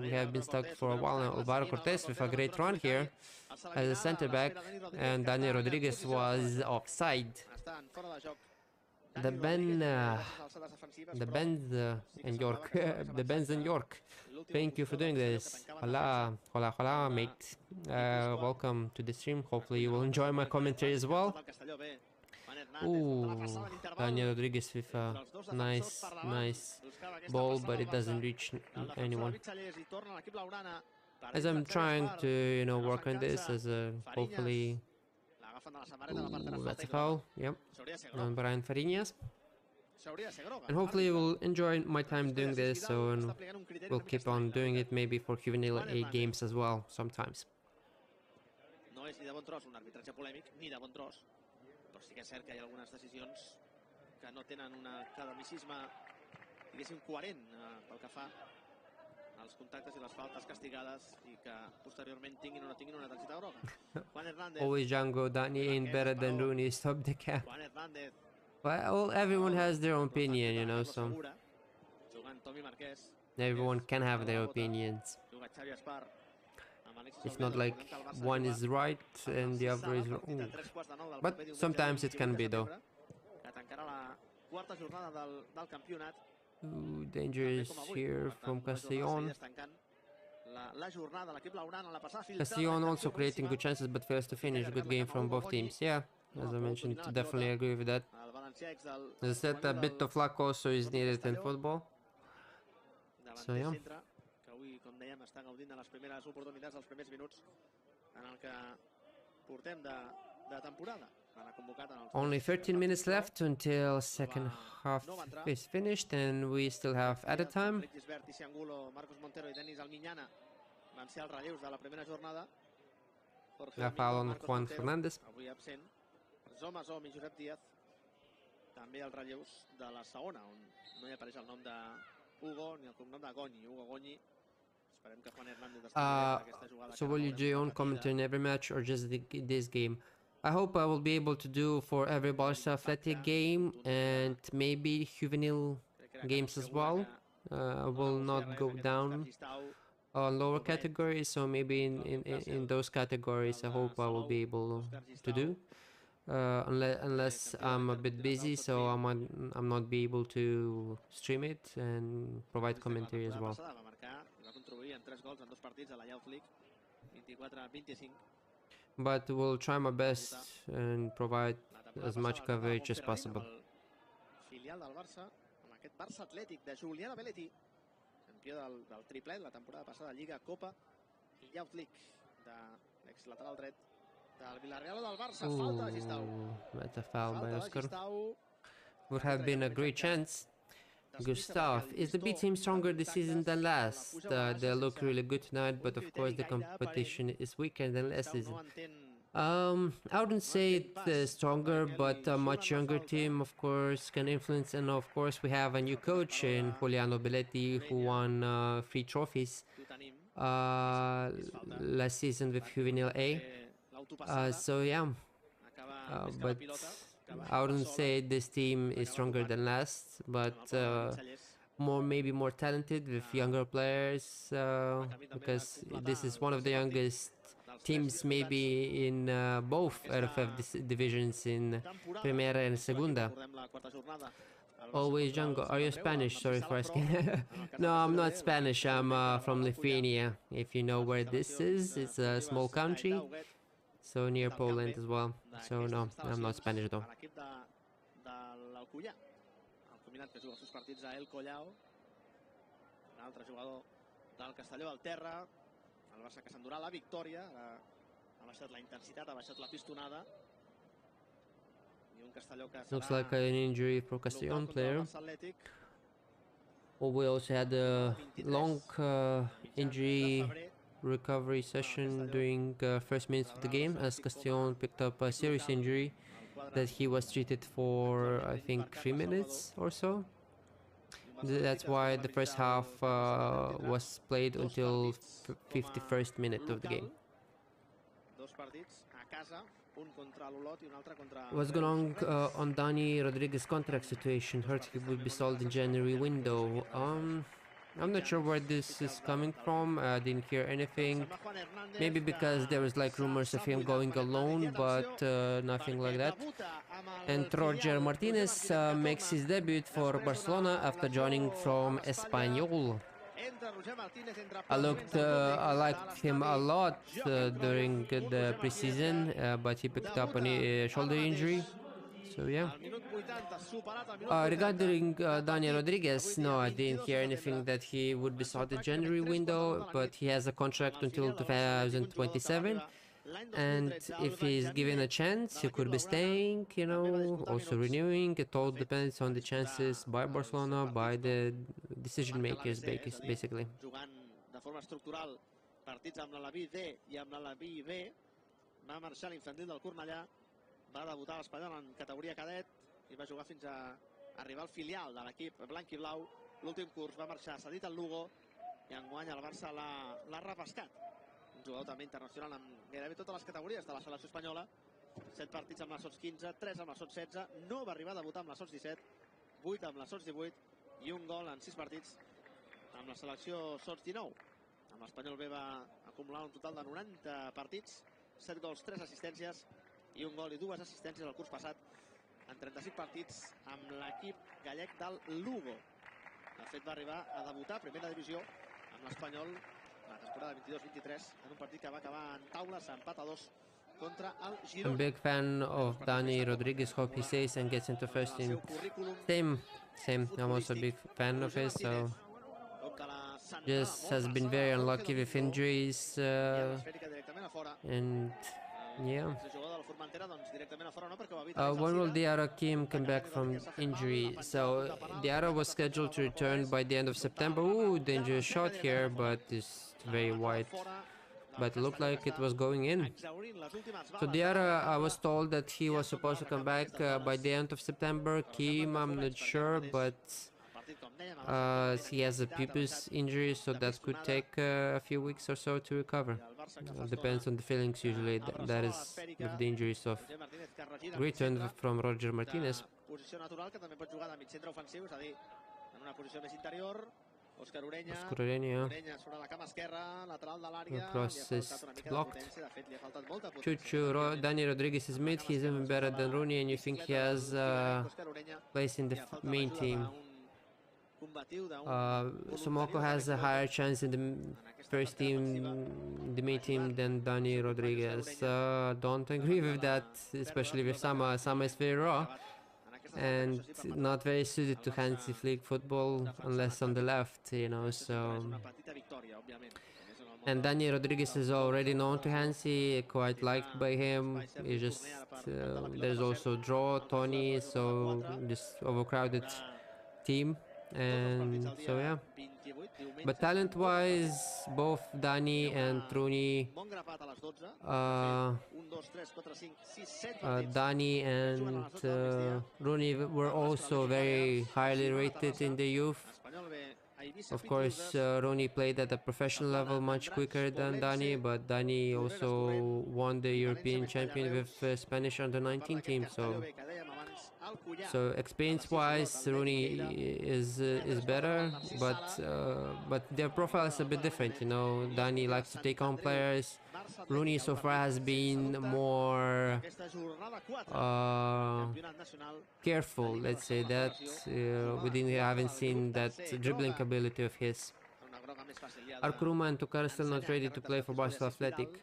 we have been stuck for a while now. Alvaro Cortés with a great run here as a center back, and Daniel Rodriguez was offside. The Benz and York. The Benz and York. Thank you for doing this. Hola, mate. Welcome to the stream. Hopefully you will enjoy my commentary as well. Ooh, Daniel Rodriguez with a nice ball, but it doesn't reach anyone. As I'm trying to, you know, work on this, as hopefully. Ooh, that's a foul. Yep. On Brian Fariñas. And hopefully you will enjoy my time doing this, so we'll keep on doing it maybe for Juvenile A games as well sometimes. No és ni de bon tros un arbitratge polèmic, ni de bon tros, però sí que és cert que hi ha algunes decisions que no tenen un academicisme, diguéssim, coherent pel que fa als contactes i les faltes castigades i que posteriorment tinguin o no tinguin una targeta groga. Always Django, Dani ain't better than Rooney, stop the cap. Well, everyone has their own opinion, you know, so everyone can have their opinions. It's not like one is right and the other is wrong. But sometimes it can be, though. Ooh, danger is here from Castellon. Castellon also creating good chances but fails to finish. Good game from both teams. Yeah, as I mentioned, definitely agree with that. As I said, a bit of luck also is needed in football. So yeah. Only 13 minutes left until second half is finished, and we still have added time. A foul on Juan Fernandez. També els relleus de la segona, on no hi apareix el nom de Hugo ni el cognom de Goñi. Hugo Goñi. Esperem que Juan Hernández aquesta jugada. So will you do your own commentary in every match or just this game? I hope I will be able to do for every Barça Atletic game and maybe juvenile games as well. I will not go down on lower categories, so maybe in those categories I hope I will be able to do. Unless I'm a bit busy, so I'm not be able to stream it and provide commentary as well. But we'll try my best and provide as much coverage as possible. Filial del Barça, amb aquest Barça Atletic de Julià de Belletti, campió del triplet la temporada passada, Lliga, Copa i Youth League, de l'ex-lateral dret Ooh, that's a foul by Oscar. Would have been a great chance. Gustav, is the B team stronger this season than last? They look really good tonight, but of course the competition is weaker than last season. I wouldn't say it's stronger, but a much younger team, of course, can influence. And of course, we have a new coach in Juliano Belletti, who won 3 trophies last season with Juvenil A. So yeah, but I wouldn't say this team is stronger than last, but maybe more talented with younger players, because this is one of the youngest teams maybe in both RFF divisions in Primera and Segunda. Always younger. Are you Spanish? Sorry for asking. No, I'm not Spanish. I'm from Lithuania. If you know where this is, it's a small country, so near Poland as well. So no, I'm not Spanish though. Que juga els seus partits a El Collao, un altre jugador del Castelló al terra, el Barça que s'endurà la victòria, ha baixat la intensitat, ha baixat la pistonada, i un Castelló que looks like an injury for Castellon player. We also had a long injury recovery session during first minutes of the game, as Castellon picked up a serious injury that he was treated for, I think, 3 minutes or so. That's why the first half was played until 51st minute of the game. What's going on Dani Rodriguez's contract situation? Heard he would be sold in January window. I'm not sure where this is coming from. I didn't hear anything. Maybe because there was like rumors of him going alone, but nothing like that. And Roger Martinez makes his debut for Barcelona after joining from Espanyol. I liked him a lot during the preseason, but he picked up a shoulder injury. So yeah. Regarding Daniel Rodriguez, no, I didn't hear anything that he would be sold in January window, but he has a contract until 2027. And if he's given a chance, he could be staying, you know, also renewing. It all depends on the chances by Barcelona, by the decision makers, basically. Va debutar a l'Espanyol en categoria cadet i va jugar fins a arribar al filial de l'equip blanc i blau. L'últim curs va marxar cedit al Lugo i enguany el Barça l'ha repescat. Un jugador també internacional amb gairebé totes les categories de la selecció espanyola. 7 partits amb la Sots 15, 3 amb la Sots 16, no va arribar a debutar amb la Sots 17, 8 amb la Sots 18 i un gol en 6 partits amb la selecció Sots 19. Amb l'Espanyol B va acumular un total de 90 partits, 7 gols, 3 assistències i un gol i 2 assistències el curs passat en 35 partits amb l'equip gallec del Lugo. De fet, va arribar a debutar a primera divisió amb l'Espanyol la temporada 22-23 en un partit que va acabar en taules, empat a 2 contra el Girona. I'm a big fan of Dani Rodriguez. Hope he stays and gets into first team. Same. I'm also a big fan of his, so just has been very unlucky with injuries and yeah. When will Diarra Kim come back from injury? So Diarra was scheduled to return by the end of September. Ooh, dangerous shot here, but it's very wide. But it looked like it was going in. So Diarra, I was told that he was supposed to come back by the end of September. Kim, I'm not sure, but he has a pubis injury, so that could take a few weeks or so to recover. Depends on the feelings usually. That is with the injuries of return from Roger Martinez. Oscar Ureña process blocked. Chuchu, Dani Rodriguez is mid. He's even better than Rooney, and you think he has place in the main team. Somoko has a higher chance in the first team, the main team, than Dani Rodriguez. Don't agree with that, especially with Sama. Sama is very raw and not very suited to hands-off league football unless on the left, you know, so And Dani Rodriguez is already known to Hansi, quite liked by him. He just there's also draw Tony, so just overcrowded team, and so yeah. But talent-wise, both Dani and Rooney, Dani and Rooney were also very highly rated in the youth. Of course, Rooney played at a professional level much quicker than Dani, but Dani also won the European champion with Spanish under-19 team. So experience-wise, Rooney is better, but their profile is a bit different. You know, Dani likes to take on players. Rooney so far has been more careful, let's say that. We haven't seen that dribbling ability of his. Are Kuruma and Tukar still not ready to play for Barça Athletic?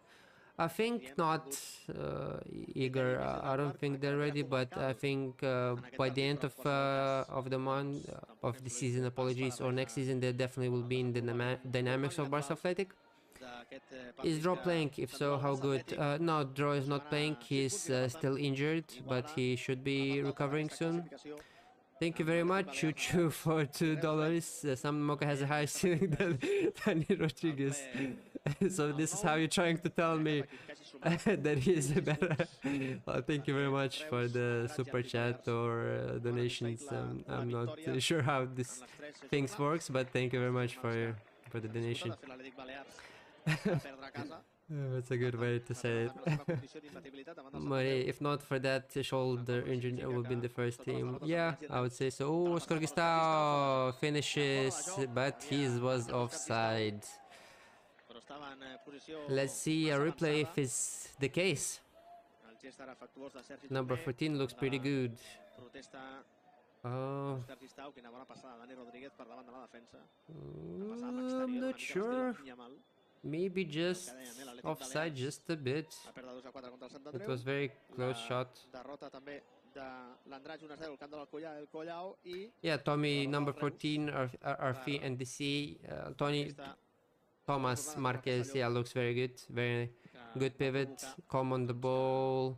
I think not, Igor. I don't think they're ready, but I think by the end of the month of the season, apologies, or next season, they definitely will be in the dynamics of Barça Athletic. Is Draw playing? If so, how good? No, Draw is not playing. He's still injured, but he should be recovering soon. Thank you very much, Choo Choo, for $2. Sam Mocha has a higher ceiling than Dani Rodriguez. So this is how you're trying to tell me that he is better. Well, thank you very much for the super chat or donations. I'm not sure how this things works, but thank you very much for the donation. That's a good way to say it. If not for that shoulder injury, it would have been the first team. Yeah, I would say so. Oh, Oscar Gustavo finishes, but he was offside. Let's see a replay if it's the case. Number 14 looks pretty good. I'm not sure. Maybe just offside just a bit. It was very close shot. Yeah, Tommy, number 14, RF and DC. Thomas Marquez, yeah, looks very good. Very good pivot, calm on the ball,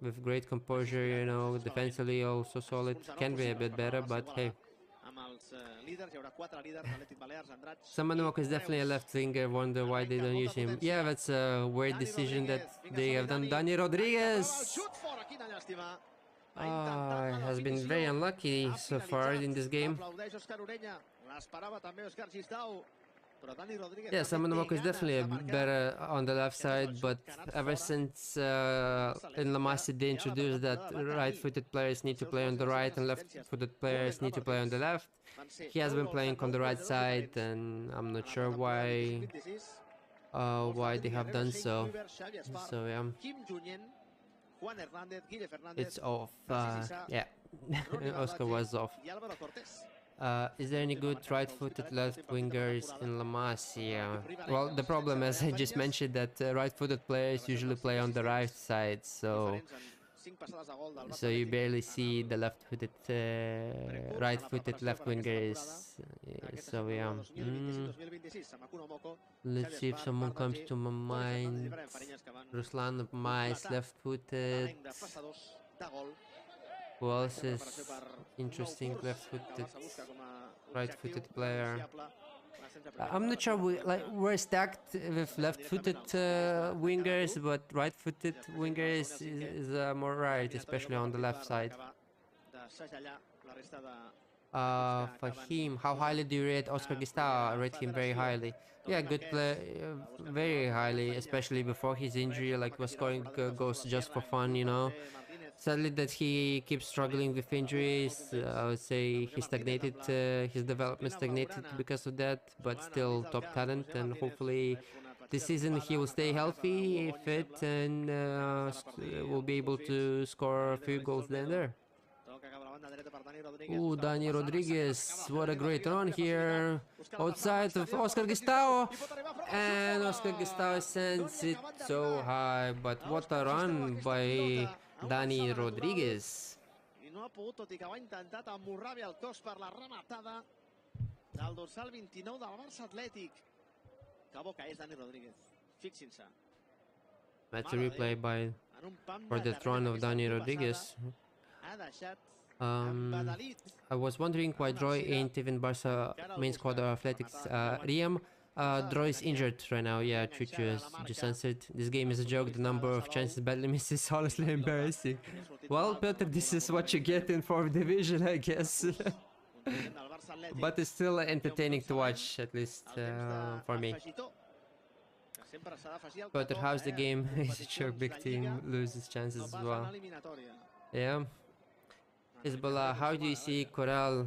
with great composure, you know, defensively also solid. Can be a bit better, but hey. Samanok is definitely a left winger. Wonder why they don't use him. Yeah, that's a weird decision that they have done. Dani Rodriguez has been very unlucky so far in this game. Yeah, Samanok is definitely better on the left side, but ever since in La Masia they introduced that right-footed players need to play on the right and left-footed players need to play on the left, he has been playing on the right side, and I'm not sure why they have done so. So yeah, it's off. Yeah, Oscar was off. Is there any good right-footed left wingers in La Masia? Well, the problem, as I just mentioned, that right-footed players usually play on the right side, so you barely see the left-footed, right-footed left wingers. So yeah. Let's see if someone comes to my mind. Ruslan Mais, left-footed. Who else is interesting left-footed, right-footed player? I'm not sure. We're stacked with left-footed wingers, but right-footed wingers is more right, especially on the left side. Fahim, how highly do you rate Oscar Gustavo? I rate him very highly. Yeah, good play, very highly, especially before his injury. Like, was scoring goals just for fun, you know. Sadly that he keeps struggling with injuries. I would say he stagnated, his development stagnated because of that, but still top talent, and hopefully this season he will stay healthy, fit, and will be able to score a few goals then there. Ooh, Dani Rodriguez, what a great run here, outside of Oscar Gustavo, and Oscar Gustavo sends it so high, but what a run by Dani Rodriguez. I no ha pogut, tot i que ho ha intentat amorrar bé el cos per la rematada del dorsal 29 del Barça Atlètic. que aboca és Dani Rodríguez. Fixin-se. That's a replay for the throne of Dani Rodriguez. I was wondering why Droy ain't even Barça main squad or Athletics. Riem, Droy is injured right now. Yeah, Chuchu just answered. This game is a joke. The number of chances badly missed is honestly embarrassing. Well, Peter, this is what you get in 4th division, I guess. But it's still entertaining to watch, at least for me. But how's the game? Is a joke, big team loses chances as well. Yeah. Hezbollah, how do you see Corral?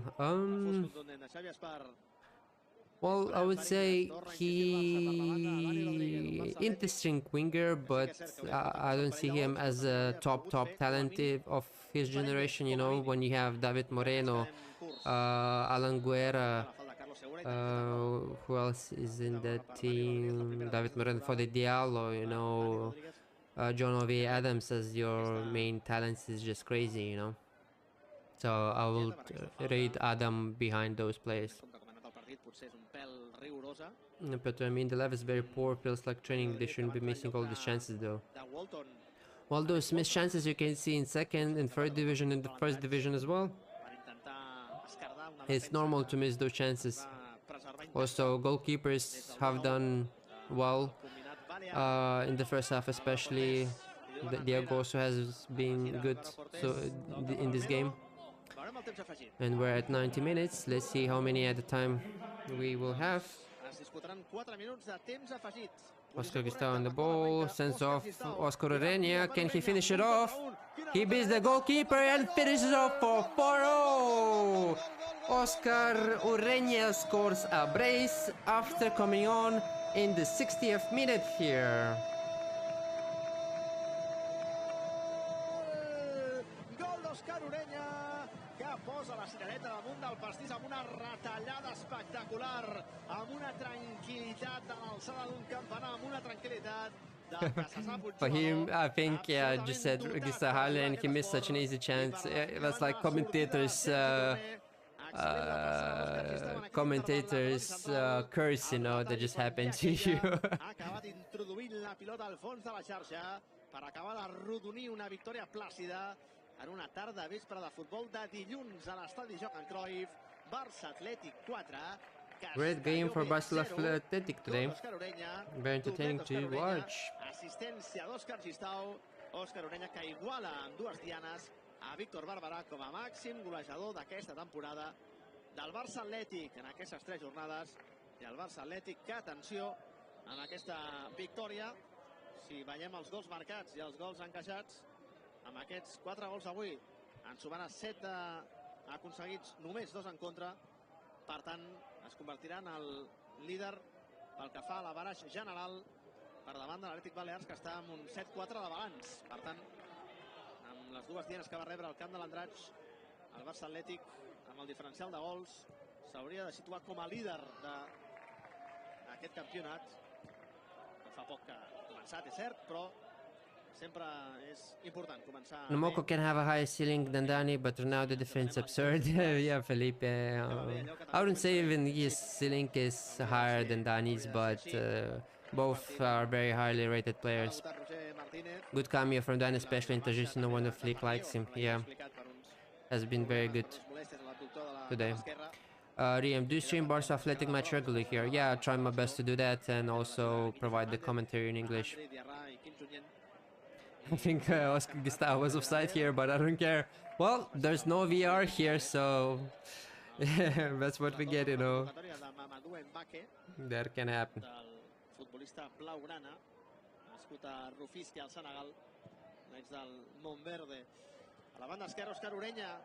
Well, I would say he interesting winger, but I don't see him as a top talent of his generation. You know, when you have David Moreno, Alan Guerra, who else is in that team? David Moreno for the Diallo, you know, John Ovie Adams as your main talents is just crazy, you know. So I will rate Adam behind those players. But I mean, the level is very poor. Feels like training. They shouldn't be missing all these chances, though. Well, those missed chances you can see in 2nd and 3rd division and the 1st division as well. It's normal to miss those chances. Also, goalkeepers have done well in the 1st half, especially. Diego also has been good in this game. And we're at 90 minutes. Let's see how many at a time we will have. Oscar Gustavo on the ball, sends off Oscar Ureña. Can he finish it off? He beats the goalkeeper and finishes off for 4-0. Oscar Ureña scores a brace after coming on in the 60th minute here. Gol d'Oscar Ureña, que posa la cirereta damunt del pastís amb una retallada espectacular, amb una tranquil·litat a l'alçada d'un campanar, amb una tranquil·litat del que se sap un For him, I think, just said Gustavo Harlan, he missed such an easy chance. It was like commentators curse, you know, that just happened to you. Ha acabat introduint la pilota al fons de la xarxa per acabar d'arrodonir una victòria plàcida en una tarda vespre de futbol de dilluns a l'estadi Johan Cruyff. Barça Atletic 4. Great game for Barça Atletic today. Very entertaining to watch. Assistència d'Òscar Gistau. Òscar Ureña que iguala amb dues dianes a Víctor Barberà com a màxim golejador d'aquesta temporada del Barça Atlètic en aquestes 3 jornades. I el Barça Atlètic que, atenció, amb aquesta victòria, si veiem els gols marcats i els gols encaixats, amb aquests 4 gols avui, en sumant a 7 aconseguits, només 2 en contra. Per tant, es convertirà en el líder pel que fa a l'averaix general per davant de l'Atlètic Balears, que està amb un 7-4 de balanç. Per tant, amb les dues dienes que va rebre al camp de l'Andratx, el Barça Atlètic, amb el diferencial de gols, s'hauria de situar com a líder d'aquest campionat, que fa poc que ha començat, és cert, però sempre és important començar. Nomoko can have a higher ceiling than Dani, but now the defense absurd. Yeah, Felipe. I wouldn't say even his ceiling is higher than Dani's, but both are very highly rated players. Good cameo from Dani, especially in Tajis. No wonder Flick likes him. Yeah, has been very good today. Riem, do you stream Barça Athletic match regularly here? Yeah, I try my best to do that and also provide the commentary in English. I think Oscar Gustavo was offside here, but I don't care. Well, there's no VR here, so that's what we get, you know. That can happen. Futbolista blaugrana, nascut a Rufisque, al Senegal, l'ex del Montverde. A la banda esquerra, Òscar Ureña,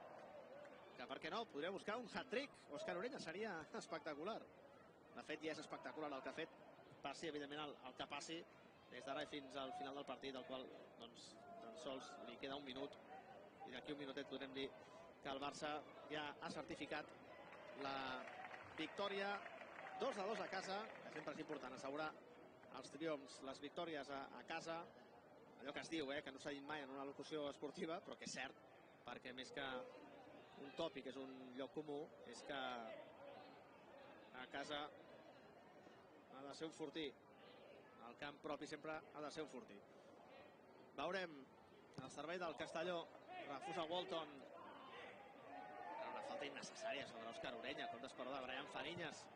que per què no, podria buscar un hat-trick. Òscar Ureña seria espectacular. De fet, ja és espectacular el que ha fet. Passi, evidentment, el que passi des d'ara fins al final del partit, al qual doncs, tan sols li queda un minut, i d'aquí un minutet podrem dir que el Barça ja ha certificat la victòria 2-2 a casa, que sempre és important assegurar els triomfs, les victòries a casa, allò que es diu, que no s'ha dit mai en una locució esportiva, però que és cert, perquè més que un tòpic, és un lloc comú, és que a casa ha de ser un fortí. El camp propi sempre ha de ser un fortí. Veurem el servei del Castelló. Refusa Walton. Una falta innecessària sobre Òscar Orella. Compte esperó de Brian Fariñas.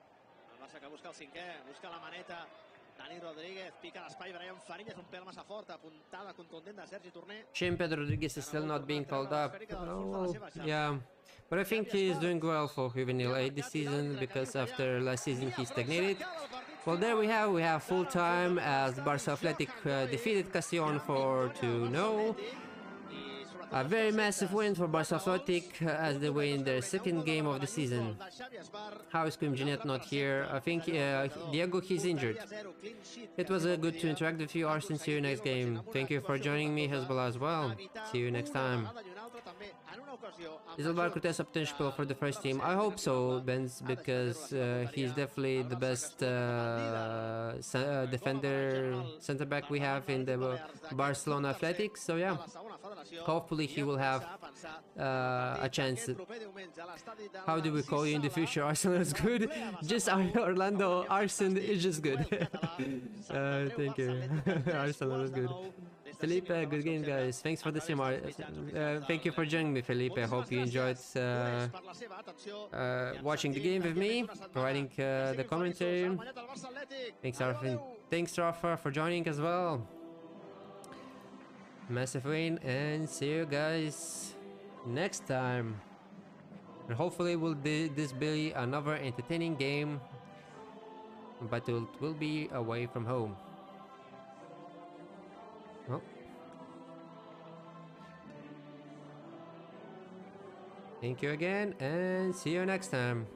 El Barça que busca el cinquè, busca la maneta. Dani Rodríguez, pica l'espai, Brian Fariñas, un pèl massa fort, apuntada contundent de Sergi Torner. Shame Pedro Rodriguez is still not being called up. Oh, yeah. But I think he is doing well for Juvenil A this season, because after last season he stagnated. Well, there we have full time as Barça Atletic defeated Castellon for 2-0. A very massive win for Barça Atletic as they win their second game of the season. How is Quim Jeanette not here? I think Diego, he's injured. It was good to interact with you, Arsene. See you next game. Thank you for joining me, Hezbollah, as well. See you next time. Is Alvaro Cortez a potential for the first team? I hope so, Benz, because he's definitely the best defender center-back we have in the Barcelona Athletics. So yeah, hopefully he will have a chance. How do we call you in the future? Arsenal is good. Just Orlando. Arsenal is just good. Thank you. Arsenal is good. Felipe, good game, guys. Thanks for the stream. Thank you for joining me, Felipe. I hope you enjoyed watching the game with me, providing the commentary. Thanks, Arfin. Thanks, Rafa, for joining as well. Massive win, and see you guys next time. And hopefully this be another entertaining game, but it will be away from home. Oh. Thank you again, and see you next time.